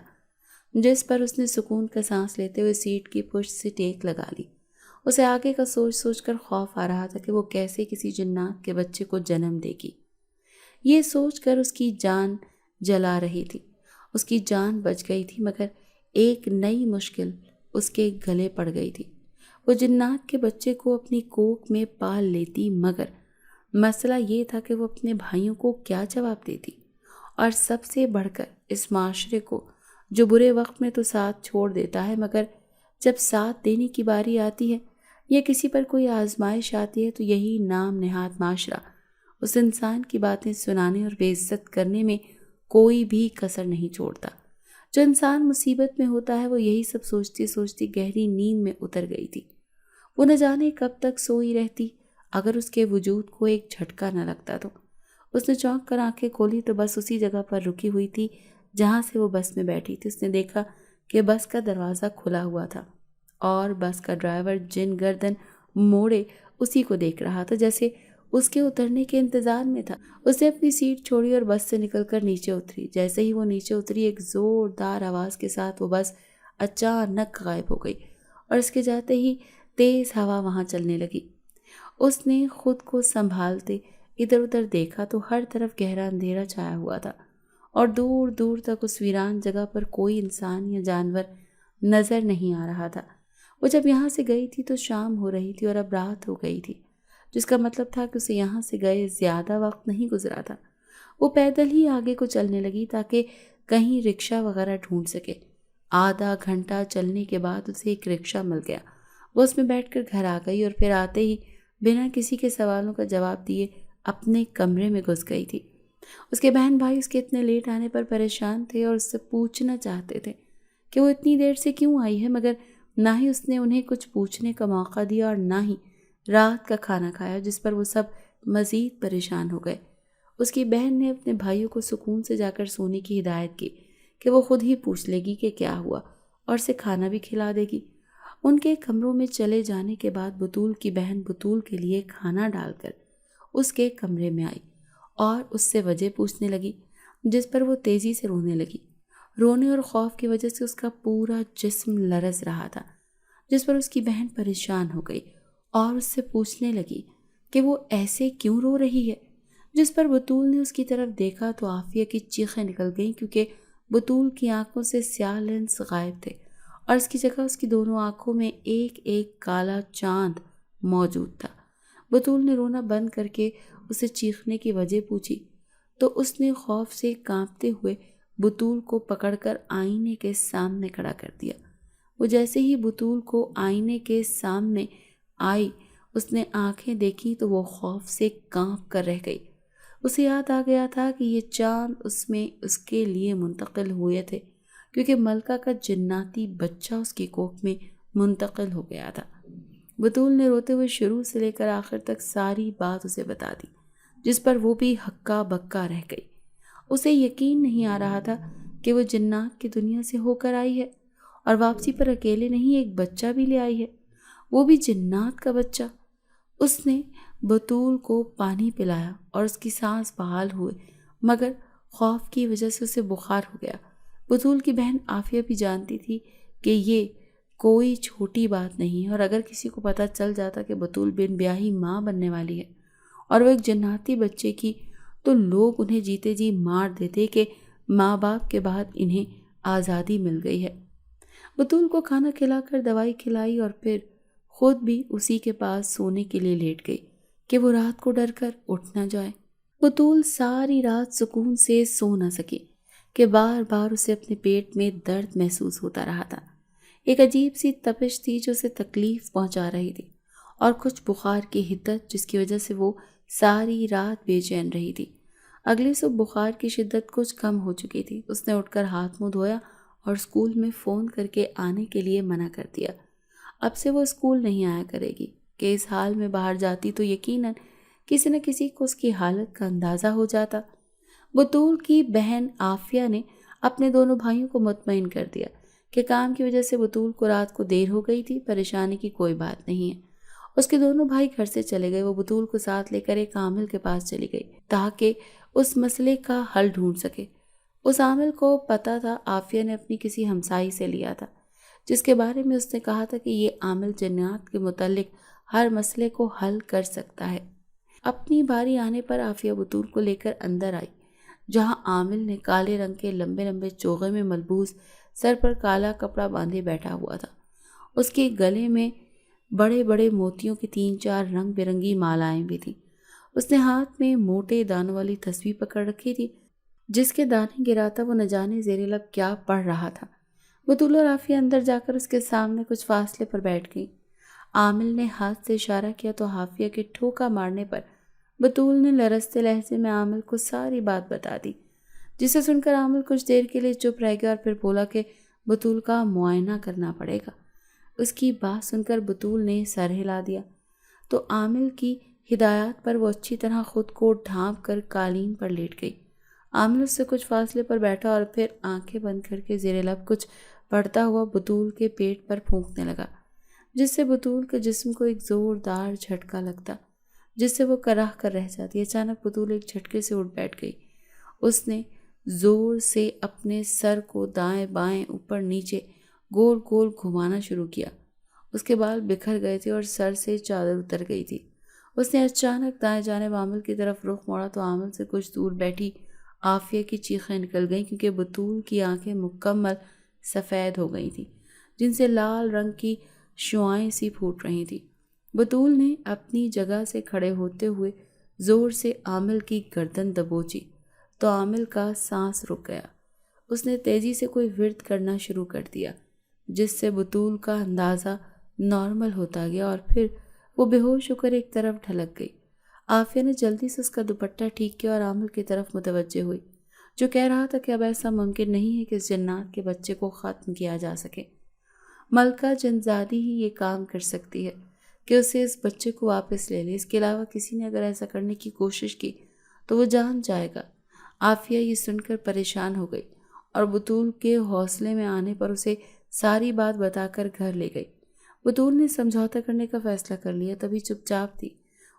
Speaker 1: جس پر اس نے سکون کا سانس لیتے ہوئے سیٹ کی پشت سے ٹیک لگا لی۔ اسے آگے کا سوچ سوچ کر خوف آ رہا تھا کہ وہ کیسے کسی جنات کے بچے کو جنم دے گی۔ یہ سوچ کر اس کی جان جلا رہی تھی۔ اس کی جان بچ گئی تھی، مگر ایک نئی مشکل اس کے گلے پڑ گئی تھی۔ وہ جنات کے بچے کو اپنی کوکھ میں پال لیتی، مگر مسئلہ یہ تھا کہ وہ اپنے بھائیوں کو کیا جواب دیتی، اور سب سے بڑھ کر اس معاشرے کو، جو برے وقت میں تو ساتھ چھوڑ دیتا ہے، مگر جب ساتھ دینے کی باری آتی ہے یا کسی پر کوئی آزمائش آتی ہے تو یہی نام نہاد معاشرہ اس انسان کی باتیں سنانے اور بے عزت کرنے میں کوئی بھی کسر نہیں چھوڑتا۔ جو انسان مصیبت میں ہوتا ہے وہ یہی سب سوچتی سوچتی گہری نیند میں اتر گئی تھی۔ وہ نہ جانے کب تک سوئی رہتی اگر اس کے وجود کو ایک جھٹکا نہ لگتا تو۔ اس نے چونک کر آنکھیں کھولی تو بس اسی جگہ پر رکی ہوئی تھی جہاں سے وہ بس میں بیٹھی تھی۔ اس نے دیکھا کہ بس کا دروازہ کھلا ہوا تھا اور بس کا ڈرائیور جن گردن موڑے اسی کو دیکھ رہا تھا، جیسے اس کے اترنے کے انتظار میں تھا۔ اس نے اپنی سیٹ چھوڑی اور بس سے نکل کر نیچے اتری۔ جیسے ہی وہ نیچے اتری، ایک زوردار آواز کے ساتھ وہ بس اچانک غائب ہو گئی اور اس کے جاتے ہی تیز ہوا وہاں چلنے لگی۔ اس نے خود کو سنبھالتے ادھر ادھر دیکھا تو ہر طرف گہرا اندھیرا چھایا ہوا تھا اور دور دور تک اس ویران جگہ پر کوئی انسان یا جانور نظر نہیں آ رہا تھا۔ وہ جب یہاں سے گئی تھی تو شام ہو رہی تھی اور اب رات ہو گئی تھی، جس کا مطلب تھا کہ اسے یہاں سے گئے زیادہ وقت نہیں گزرا تھا۔ وہ پیدل ہی آگے کو چلنے لگی تاکہ کہیں رکشہ وغیرہ ڈھونڈ سکے۔ آدھا گھنٹہ چلنے کے بعد اسے ایک رکشہ مل گیا۔ وہ اس میں بیٹھ کر گھر آ گئی اور پھر آتے ہی بنا کسی کے سوالوں کا جواب دیے اپنے کمرے میں گھس گئی تھی۔ اس کے بہن بھائی اس کے اتنے لیٹ آنے پر پریشان تھے اور اس سے پوچھنا چاہتے تھے کہ وہ اتنی دیر سے کیوں آئی ہے، مگر نہ ہی اس نے انہیں کچھ پوچھنے کا موقع دیا اور نہ ہی رات کا کھانا کھایا، جس پر وہ سب مزید پریشان ہو گئے۔ اس کی بہن نے اپنے بھائیوں کو سکون سے جا کر سونے کی ہدایت کی کہ وہ خود ہی پوچھ لے گی کہ کیا ہوا اور اسے کھانا بھی کھلا دے گی۔ ان کے کمروں میں چلے جانے کے بعد بطول کی بہن بطول کے لیے کھانا ڈال کر اس کے کمرے میں آئی اور اس سے وجہ پوچھنے لگی، جس پر وہ تیزی سے رونے لگی۔ رونے اور خوف کی وجہ سے اس کا پورا جسم لرز رہا تھا، جس پر اس کی بہن پریشان ہو گئی اور اس سے پوچھنے لگی کہ وہ ایسے کیوں رو رہی ہے، جس پر بطول نے اس کی طرف دیکھا تو عافیہ کی چیخیں نکل گئیں، کیونکہ بطول کی آنکھوں سے سیاہ لینس غائب تھے اور اس کی جگہ اس کی دونوں آنکھوں میں ایک ایک کالا چاند موجود تھا۔ بطول نے رونا بند کر کے اسے چیخنے کی وجہ پوچھی تو اس نے خوف سے کانپتے ہوئے بطول کو پکڑ کر آئینے کے سامنے کھڑا کر دیا۔ وہ جیسے ہی بطول کو آئینے کے سامنے آئی، اس نے آنکھیں دیکھی تو وہ خوف سے کانپ کر رہ گئی۔ اسے یاد آ گیا تھا کہ یہ چاند اس میں اس کے لیے منتقل ہوئے تھے، کیونکہ ملکہ کا جناتی بچہ اس کی کوکھ میں منتقل ہو گیا تھا۔ بطول نے روتے ہوئے شروع سے لے کر آخر تک ساری بات اسے بتا دی، جس پر وہ بھی ہکا بکا رہ گئی۔ اسے یقین نہیں آ رہا تھا کہ وہ جنات کی دنیا سے ہو کر آئی ہے اور واپسی پر اکیلے نہیں ایک بچہ بھی لے آئی ہے، وہ بھی جنات کا بچہ۔ اس نے بطول کو پانی پلایا اور اس کی سانس بحال ہوئے، مگر خوف کی وجہ سے اسے بخار ہو گیا۔ بطول کی بہن عافیہ بھی جانتی تھی کہ یہ کوئی چھوٹی بات نہیں، اور اگر کسی کو پتہ چل جاتا کہ بطول بن بیاہی ماں بننے والی ہے اور وہ ایک جناتی بچے کی، تو لوگ انہیں جیتے جی مار دیتے کہ ماں باپ کے بعد انہیں آزادی مل گئی ہے۔ بطول کو کھانا کھلا کر دوائی کھلائی اور پھر خود بھی اسی کے پاس سونے کے لیے لیٹ گئی کہ وہ رات کو ڈر کر اٹھ نہ جائے۔ بطول ساری رات سکون سے سو نہ سکی کہ بار بار اسے اپنے پیٹ میں درد محسوس ہوتا رہا تھا۔ ایک عجیب سی تپش تھی جو اسے تکلیف پہنچا رہی تھی، اور کچھ بخار کی حدت جس کی وجہ سے وہ ساری رات بے چین رہی تھی۔ اگلی صبح بخار کی شدت کچھ کم ہو چکی تھی۔ اس نے اٹھ کر ہاتھ منہ دھویا اور اسکول میں فون کر کے آنے کے لیے منع کر دیا۔ اب سے وہ اسکول نہیں آیا کرے گی کہ اس حال میں باہر جاتی تو یقیناً کسی نہ کسی کو اس کی حالت کا اندازہ ہو جاتا۔ بطول کی بہن عافیہ نے اپنے دونوں بھائیوں کو مطمئن کر دیا کہ کام کی وجہ سے بطول کو رات کو دیر ہو گئی تھی، پریشانی کی کوئی بات نہیں ہے۔ اس کے دونوں بھائی گھر سے چلے گئے۔ وہ بطول کو ساتھ لے کر ایک عامل کے پاس چلی گئی تاکہ اس مسئلے کا حل ڈھونڈ سکے۔ اس عامل کو پتہ تھا عافیہ نے اپنی کسی ہمسائی سے لیا تھا، جس کے بارے میں اس نے کہا تھا کہ یہ عامل جنات کے متعلق ہر مسئلے کو حل کر سکتا ہے۔ اپنی باری آنے پر عافیہ بطول کو لے کر اندر آئی، جہاں عامل نے کالے رنگ کے لمبے لمبے چوغے میں ملبوس، سر پر کالا کپڑا باندھے بیٹھا ہوا تھا۔ اس کے گلے میں بڑے بڑے موتیوں کی 3-4 رنگ برنگی مالائیں بھی تھیں۔ اس نے ہاتھ میں موٹے دانوں والی تسبیح پکڑ رکھی تھی، جس کے دانے گراتا وہ نہ جانے زیر لب کیا پڑھ رہا تھا۔ بطول اور عافیہ اندر جا کر اس کے سامنے کچھ فاصلے پر بیٹھ گئی۔ عامل نے ہاتھ سے اشارہ کیا تو عافیہ کے ٹھوکا مارنے پر بطول نے لرزتے لہجے میں عامل کو ساری بات بتا دی، جسے سن کر عامل کچھ دیر کے لیے چپ رہ گیا اور پھر بولا کہ بطول کا معائنہ کرنا پڑے گا۔ اس کی بات سن کر بطول نے سر ہلا دیا تو عامل کی ہدایات پر وہ اچھی طرح خود کو ڈھانپ کر قالین پر لیٹ گئی۔ عامل اس سے کچھ فاصلے پر بیٹھا اور پھر آنکھیں بند کر کے زیر لب کچھ پڑھتا ہوا بطول کے پیٹ پر پھونکنے لگا، جس سے بطول کے جسم کو ایک زوردار جھٹکا لگتا، جس سے وہ کراہ کر رہ جاتی۔ اچانک بطول ایک جھٹکے سے اٹھ بیٹھ گئی۔ اس نے زور سے اپنے سر کو دائیں بائیں اوپر نیچے گول گول گھمانا شروع کیا۔ اس کے بال بکھر گئے تھے اور سر سے چادر اتر گئی تھی۔ اس نے اچانک دائیں جانب عامل کی طرف رخ موڑا تو عامل سے کچھ دور بیٹھی عافیہ کی چیخیں نکل گئیں، کیونکہ بطول کی آنکھیں مکمل سفید ہو گئی تھیں، جن سے لال رنگ کی شعاعیں سی پھوٹ رہی تھیں۔ بطول نے اپنی جگہ سے کھڑے ہوتے ہوئے زور سے عامل کی گردن دبوچی تو عامل کا سانس رک گیا۔ اس نے تیزی سے کوئی ورد کرنا شروع کر دیا، جس سے بطول کا اندازہ نارمل ہوتا گیا اور پھر وہ بے ہوش ہو کر ایک طرف ڈھلک گئی۔ عافیہ نے جلدی سے اس کا دوپٹہ ٹھیک کیا اور عامل کی طرف متوجہ ہوئی، جو کہہ رہا تھا کہ اب ایسا ممکن نہیں ہے کہ اس جنات کے بچے کو ختم کیا جا سکے۔ ملکہ جنزادی ہی یہ کام کر سکتی ہے کہ اسے اس بچے کو واپس لے لے۔ اس کے علاوہ کسی نے اگر ایسا کرنے کی کوشش کی تو وہ جان جائے گا۔ عافیہ یہ سن کر پریشان ہو گئی اور بطول کے حوصلے میں آنے پر اسے ساری بات بتا کر گھر لے گئی۔ بطول نے سمجھوتا کرنے کا فیصلہ کر لیا، تبھی چپ چاپ تھی۔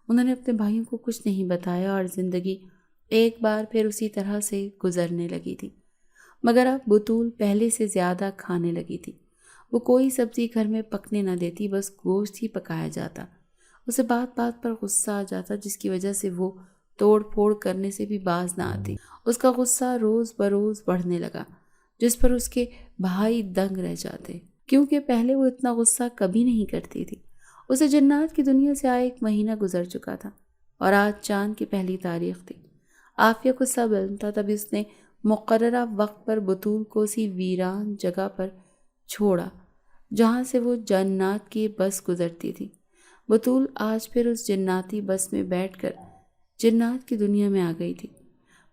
Speaker 1: انہوں نے اپنے بھائیوں کو کچھ نہیں بتایا اور زندگی ایک بار پھر اسی طرح سے گزرنے لگی تھی، مگر اب بطول پہلے سے زیادہ کھانے لگی تھی۔ وہ کوئی سبزی گھر میں پکنے نہ دیتی، بس گوشت ہی پکایا جاتا۔ اسے بات بات پر غصہ آ جاتا، جس کی وجہ سے وہ توڑ پھوڑ کرنے سے بھی باز نہ آتی۔ اس کا غصہ روز بروز بڑھنے لگا، جس پر اس کے بھائی دنگ رہ جاتے، کیونکہ پہلے وہ اتنا غصہ کبھی نہیں کرتی تھی۔ اسے جنات کی دنیا سے آئے 1 مہینہ گزر چکا تھا اور آج چاند کی پہلی تاریخ تھی۔ عافیہ کو سب علم تھا، تبھی اس نے مقررہ وقت پر بطول کو اسی ویران جگہ پر چھوڑا جہاں سے وہ جنات کی بس گزرتی تھی۔ بطول آج پھر اس جناتی بس میں بیٹھ کر جنات کی دنیا میں آ گئی تھی،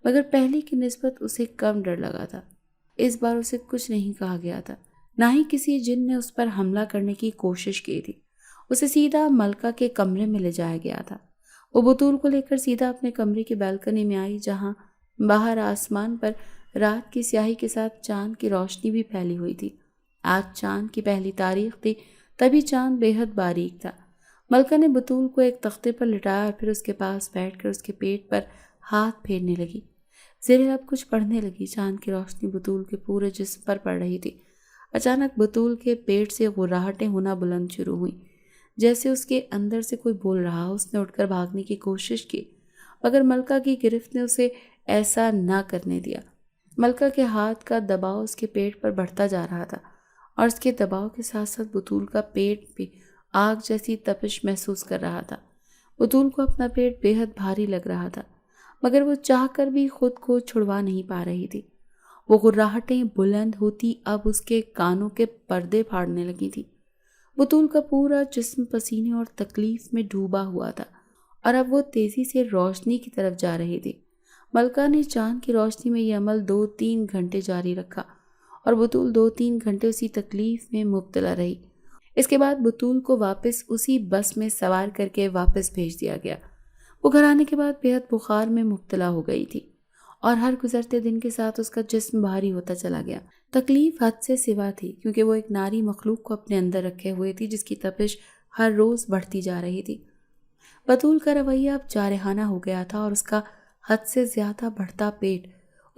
Speaker 1: مگر پہلے کی نسبت اسے کم ڈر لگا تھا۔ اس بار اسے کچھ نہیں کہا گیا تھا، نہ ہی کسی جن نے اس پر حملہ کرنے کی کوشش کی تھی۔ اسے سیدھا ملکہ کے کمرے میں لے جایا گیا تھا۔ وہ بطول کو لے کر سیدھا اپنے کمرے کی بالکنی میں آئی، جہاں باہر آسمان پر رات کی سیاہی کے ساتھ چاند کی روشنی بھی پھیلی ہوئی تھی۔ آج چاند کی پہلی تاریخ تھی، تبھی چاند بے حد باریک تھا۔ ملکہ نے بطول کو ایک تختے پر لٹایا اور پھر اس کے پاس بیٹھ کر اس کے پیٹ پر ہاتھ پھیرنے لگی۔ زیر لب کچھ پڑھنے لگی۔ چاند کی روشنی بطول کے پورے جسم پر پڑ رہی تھی۔ اچانک بطول کے پیٹ سے غراہٹیں ہونا بلند شروع ہوئیں، جیسے اس کے اندر سے کوئی بول رہا۔ اس نے اٹھ کر بھاگنے کی کوشش کی، مگر ملکہ کی گرفت نے اسے ایسا نہ کرنے دیا۔ ملکہ کے ہاتھ کا دباؤ اس کے پیٹ پر بڑھتا جا رہا تھا اور اس کے دباؤ کے ساتھ ساتھ بطول کا پیٹ بھی آگ جیسی تپش محسوس کر رہا تھا۔ بطول کو اپنا پیٹ بے حد بھاری لگ رہا تھا، مگر وہ چاہ کر بھی خود کو چھڑوا نہیں پا رہی تھی۔ وہ غراہٹیں بلند ہوتی اب اس کے کانوں کے پردے پھاڑنے لگی تھی۔ بطول کا پورا جسم پسینے اور تکلیف میں ڈوبا ہوا تھا اور اب وہ تیزی سے روشنی کی طرف جا رہی تھی۔ ملکہ نے چاند کی روشنی میں یہ عمل 2-3 گھنٹے جاری رکھا اور بطول 2-3 گھنٹے اسی تکلیف میں مبتلا رہی۔ اس کے بعد بطول کو واپس اسی بس میں سوار کر کے واپس بھیج دیا گیا۔ وہ گھر آنے کے بعد بے حد بخار میں مبتلا ہو گئی تھی اور ہر گزرتے دن کے ساتھ اس کا جسم بھاری ہوتا چلا گیا۔ تکلیف حد سے سوا تھی کیونکہ وہ ایک ناری مخلوق کو اپنے اندر رکھے ہوئے تھی جس کی تپش ہر روز بڑھتی جا رہی تھی۔ بطول کا رویہ اب جارحانہ ہو گیا تھا اور اس کا حد سے زیادہ بڑھتا پیٹ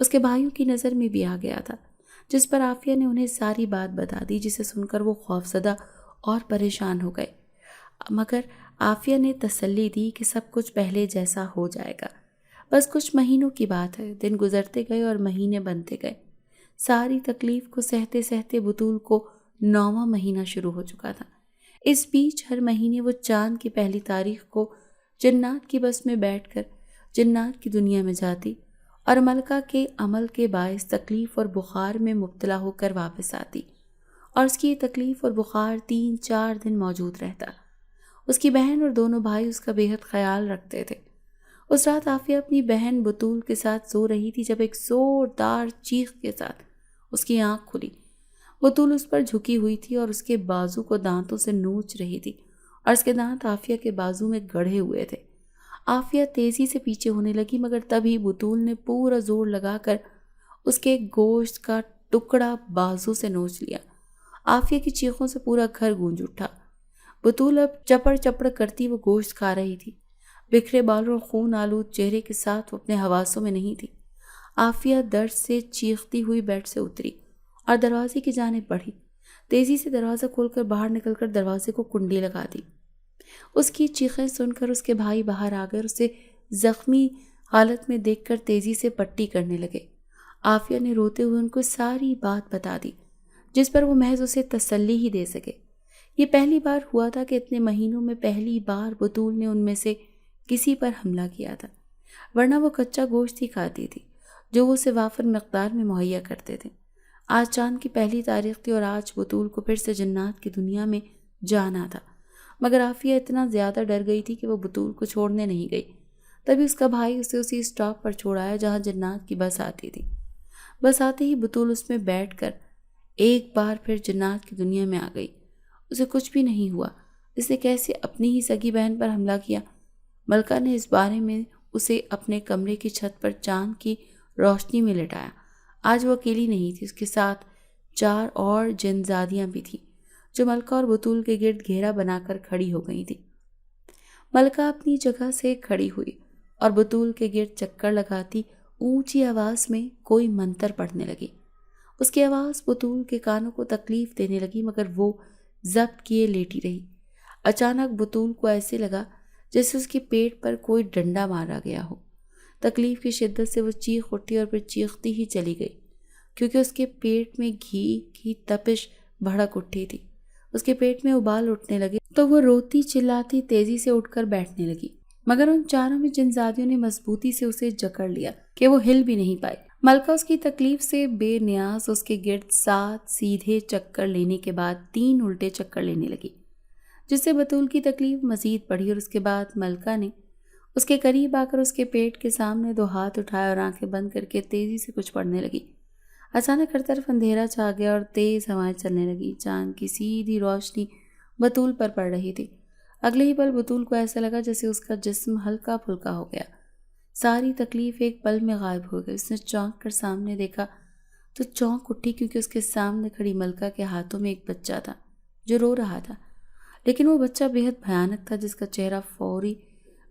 Speaker 1: اس کے بھائیوں کی نظر میں بھی آ گیا تھا، جس پر عافیہ نے انہیں ساری بات بتا دی، جسے سن کر وہ خوفزدہ اور پریشان ہو گئے۔ مگر عافیہ نے تسلی دی کہ سب کچھ پہلے جیسا ہو جائے گا، بس کچھ مہینوں کی بات ہے۔ دن گزرتے گئے اور مہینے بنتے گئے۔ ساری تکلیف کو سہتے سہتے بطول کو 9واں مہینہ شروع ہو چکا تھا۔ اس بیچ ہر مہینے وہ چاند کی پہلی تاریخ کو جنات کی بس میں بیٹھ کر جنات کی دنیا میں جاتی اور ملکہ کے عمل کے باعث تکلیف اور بخار میں مبتلا ہو کر واپس آتی، اور اس کی یہ تکلیف اور بخار 3-4 دن موجود رہتا۔ اس کی بہن اور دونوں بھائی اس کا بے حد خیال رکھتے تھے۔ اس رات عافیہ اپنی بہن بطول کے ساتھ سو رہی تھی جب ایک زوردار چیخ کے ساتھ اس کی آنکھ کھلی۔ بطول اس پر جھکی ہوئی تھی اور اس کے بازو کو دانتوں سے نوچ رہی تھی اور اس کے دانت عافیہ کے بازو میں گڑھے ہوئے تھے۔ عافیہ تیزی سے پیچھے ہونے لگی، مگر تبھی بطول نے پورا زور لگا کر اس کے گوشت کا ٹکڑا بازو سے نوچ لیا۔ عافیہ کی چیخوں سے پورا گھر گونج اٹھا۔ بطول اب چپڑ چپڑ کرتی وہ گوشت کھا رہی تھی۔ بکھرے بالوں اور خون آلود چہرے کے ساتھ وہ اپنے حواسوں میں نہیں تھی۔ عافیہ درد سے چیختی ہوئی بیڈ سے اتری اور دروازے کی جانب بڑھی۔ تیزی سے دروازہ کھول کر باہر نکل کر دروازے کو کنڈی لگا دی۔ اس کی چیخیں سن کر اس کے بھائی باہر آ گئے اور اسے زخمی حالت میں دیکھ کر تیزی سے پٹی کرنے لگے۔ عافیہ نے روتے ہوئے ان کو ساری بات بتا دی، جس پر وہ محض اسے تسلی ہی دے سکے۔ یہ پہلی بار ہوا تھا کہ اتنے مہینوں میں پہلی بار بطول نے ان میں سے کسی پر حملہ کیا تھا، ورنہ وہ کچا گوشت ہی کھاتی تھی جو وہ اسے وافر مقدار میں مہیا کرتے تھے۔ آج چاند کی پہلی تاریخ تھی اور آج بطول کو پھر سے جنات کی دنیا میں جانا تھا، مگر عافیہ اتنا زیادہ ڈر گئی تھی کہ وہ بطول کو چھوڑنے نہیں گئی۔ تبھی اس کا بھائی اسے اسی اسٹاپ پر چھوڑایا جہاں جنات کی بس آتی تھی۔ بس آتے ہی بطول اس میں بیٹھ کر ایک بار پھر جنات کی دنیا میں آ گئی۔ اسے کچھ بھی نہیں ہوا۔ اس نے کیسے اپنی ہی سگی بہن پر حملہ کیا؟ ملکہ نے اس بارے میں اسے اپنے کمرے کی چھت پر چاند کی روشنی میں لٹایا۔ آج وہ اکیلی نہیں تھی، اس کے ساتھ 4 اور جنزادیاں بھی تھیں جو ملکہ اور بطول کے گرد گھیرا بنا کر کھڑی ہو گئی تھیں۔ ملکہ اپنی جگہ سے کھڑی ہوئی اور بطول کے گرد چکر لگاتی اونچی آواز میں کوئی منتر پڑھنے لگی۔ اس کی آواز بطول کے کانوں کو تکلیف دینے لگی، مگر وہ ضبط کیے لیٹی رہی۔ اچانک بطول کو ایسے لگا جیسے اس کے پیٹ پر کوئی ڈنڈا مارا گیا ہو۔ تکلیف کی شدت سے وہ چیخ اٹھی اور پھر چیختی ہی چلی گئی، کیونکہ اس کے پیٹ میں گھی کی تپش بھڑک اٹھی تھی۔ اس کے پیٹ میں ابال اٹھنے لگے تو وہ روتی چلاتی تیزی سے اٹھ کر بیٹھنے لگی، مگر ان چاروں میں جنزادیوں نے مضبوطی سے اسے جکڑ لیا کہ وہ ہل بھی نہیں پائی۔ ملکہ اس کی تکلیف سے بے نیاز اس کے گرد 7 سیدھے چکر لینے کے بعد 3 الٹے چکر لینے لگی، جس سے بطول کی تکلیف مزید بڑھی، اور اس کے بعد ملکہ نے اس کے قریب آ کر اس کے پیٹ کے سامنے 2 ہاتھ اٹھائے اور آنکھیں بند کر کے تیزی سے کچھ پڑھنے لگی۔ اچانک ہر طرف اندھیرا چھا گیا اور تیز ہوائیں چلنے لگی۔ چاند کی سیدھی روشنی بطول پر پڑ رہی تھی۔ اگلے ہی پل بطول کو ایسا لگا جیسے اس کا جسم ہلکا پھلکا ہو گیا۔ ساری تکلیف ایک پل میں غائب ہو گئی۔ اس نے چونک کر سامنے دیکھا تو چونک اٹھی، کیونکہ اس کے سامنے کھڑی ملکہ کے ہاتھوں میں ایک بچہ تھا جو رو رہا تھا، لیکن وہ بچہ بے حد بھیانک تھا، جس کا چہرہ فوری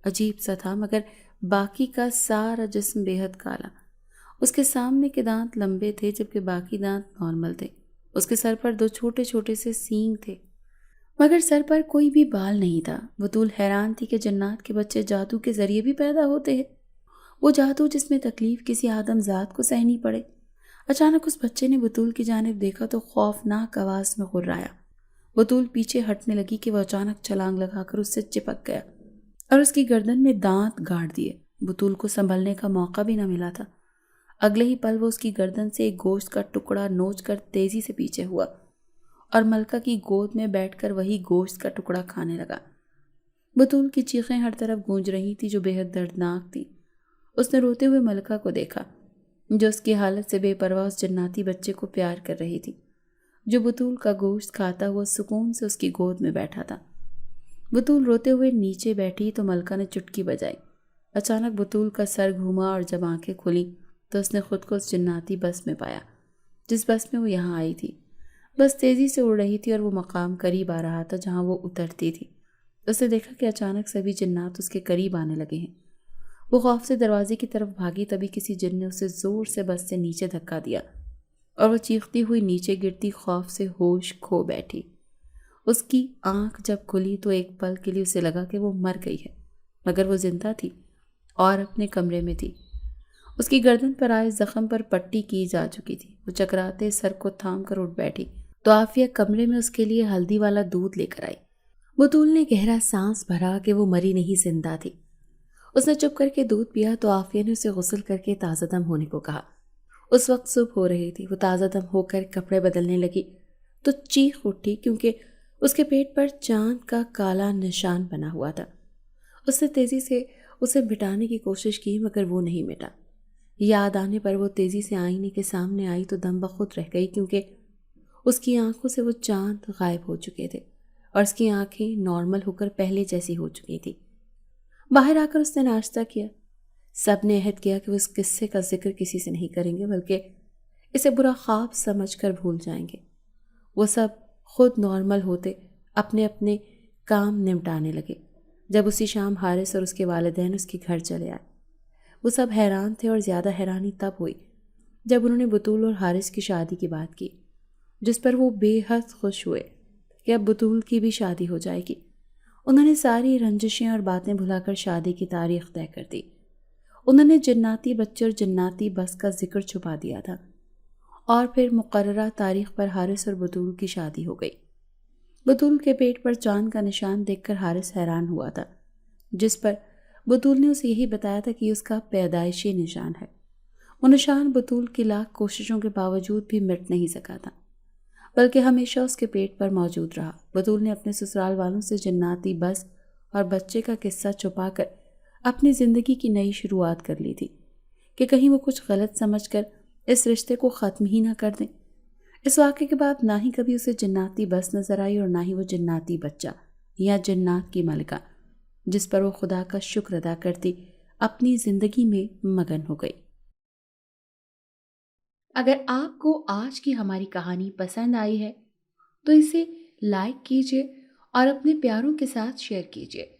Speaker 1: عجیب سا تھا، مگر باقی کا سارا جسم بے حد کالا۔ اس کے سامنے کے دانت لمبے تھے جبکہ باقی دانت نارمل تھے۔ اس کے سر پر 2 چھوٹے چھوٹے سے سینگ تھے، مگر سر پر کوئی بھی بال نہیں تھا۔ بطول حیران تھی کہ جنات کے بچے جادو کے ذریعے بھی پیدا ہوتے ہیں۔ وہ جادو جس میں تکلیف کسی آدم ذات کو سہنی پڑے۔ اچانک اس بچے نے بطول کی جانب دیکھا تو خوفناک آواز میں غرایا۔ بطول پیچھے ہٹنے لگی کہ وہ اچانک چھلانگ لگا کر اس سے چپک گیا اور اس کی گردن میں دانت گاڑ دیے۔ بطول کو سنبھلنے کا موقع بھی نہ ملا تھا۔ اگلے ہی پل وہ اس کی گردن سے ایک گوشت کا ٹکڑا نوچ کر تیزی سے پیچھے ہوا اور ملکہ کی گود میں بیٹھ کر وہی گوشت کا ٹکڑا کھانے لگا۔ بطول کی چیخیں ہر طرف گونج رہی تھی جو بے حد دردناک تھی۔ اس نے روتے ہوئے ملکہ کو دیکھا جو اس کی حالت سے بے پرواہ اس جناتی بچے کو پیار کر رہی تھی، جو بطول کا گوشت کھاتا ہوا سکون سے اس کی گود میں بیٹھا تھا۔ بطول روتے ہوئے نیچے بیٹھی تو ملکہ نے چٹکی بجائی۔ اچانک بطول کا سر گھوما اور جب آنکھیں کھلی تو اس نے خود کو اس جناتی بس میں پایا جس بس میں وہ یہاں آئی تھی۔ بس تیزی سے اڑ رہی تھی اور وہ مقام قریب آ رہا تھا جہاں وہ اترتی تھی۔ اس نے دیکھا کہ اچانک سبھی جنات اس کے قریب آنے لگے ہیں۔ وہ خوف سے دروازے کی طرف بھاگی، تبھی کسی جن نے اسے زور سے بس سے نیچے دھکا دیا اور وہ چیختی ہوئی نیچے گرتی خوف سے ہوش کھو بیٹھی۔ اس کی آنکھ جب کھلی تو ایک پل کے لیے اسے لگا کہ وہ مر گئی ہے، مگر وہ زندہ تھی اور اپنے کمرے میں تھی۔ اس کی گردن پر آئے زخم پر پٹی کی جا چکی تھی۔ وہ چکراتے سر کو تھام کر اٹھ بیٹھی تو عافیہ کمرے میں اس کے لیے ہلدی والا دودھ لے کر آئی۔ بطول نے گہرا سانس بھرا کہ وہ مری نہیں، زندہ تھی۔ اس نے چپ کر کے دودھ پیا تو عافیہ نے اسے غسل کر کے تازہ دم ہونے کو کہا۔ اس وقت صبح ہو رہی تھی۔ وہ تازہ دم ہو کر کپڑے بدلنے لگی تو چیخ اٹھی کیونکہ اس کے پیٹ پر چاند کا کالا نشان بنا ہوا تھا۔ اس نے تیزی سے اسے مٹانے کی کوشش کی مگر وہ نہیں مٹا۔ یاد آنے پر وہ تیزی سے آئینے کے سامنے آئی تو دم بخود رہ گئی کیونکہ اس کی آنکھوں سے وہ چاند غائب ہو چکے تھے اور اس کی آنکھیں نارمل ہو کر پہلے جیسی ہو چکی تھی۔ باہر آ کر اس نے ناشتہ کیا۔ سب نے عہد کیا کہ وہ اس قصے کا ذکر کسی سے نہیں کریں گے بلکہ اسے برا خواب سمجھ کر بھول جائیں گے۔ وہ سب خود نارمل ہوتے اپنے اپنے کام نمٹانے لگے۔ جب اسی شام حارث اور اس کے والدین اس کے گھر چلے آئے، وہ سب حیران تھے اور زیادہ حیرانی تب ہوئی جب انہوں نے بطول اور حارث کی شادی کی بات کی، جس پر وہ بے حد خوش ہوئے کہ اب بطول کی بھی شادی ہو جائے گی۔ انہوں نے ساری رنجشیں اور باتیں بھلا کر شادی کی تاریخ طے کر دی۔ انہوں نے جناتی بچے اور جناتی بس کا ذکر چھپا دیا تھا اور پھر مقررہ تاریخ پر حارث اور بطول کی شادی ہو گئی۔ بطول کے پیٹ پر چاند کا نشان دیکھ کر حارث حیران ہوا تھا، جس پر بطول نے اسے یہی بتایا تھا کہ یہ اس کا پیدائشی نشان ہے۔ وہ نشان بطول کی لاکھ کوششوں کے باوجود بھی مٹ نہیں سکا تھا بلکہ ہمیشہ اس کے پیٹ پر موجود رہا۔ بطول نے اپنے سسرال والوں سے جناتی بس اور بچے کا قصہ چھپا کر اپنی زندگی کی نئی شروعات کر لی تھی کہ کہیں وہ کچھ غلط سمجھ کر اس رشتے کو ختم ہی نہ کر دیں۔ اس واقعے کے بعد نہ ہی کبھی اسے جناتی بس نظر آئی اور نہ ہی وہ جناتی بچہ یا جنات کی ملکہ جس پر وہ خدا کا شکر ادا کرتی اپنی زندگی میں مگن ہو گئی۔ اگر آپ کو آج کی ہماری کہانی پسند آئی ہے تو اسے لائک کیجیے اور اپنے پیاروں کے ساتھ شیئر کیجیے۔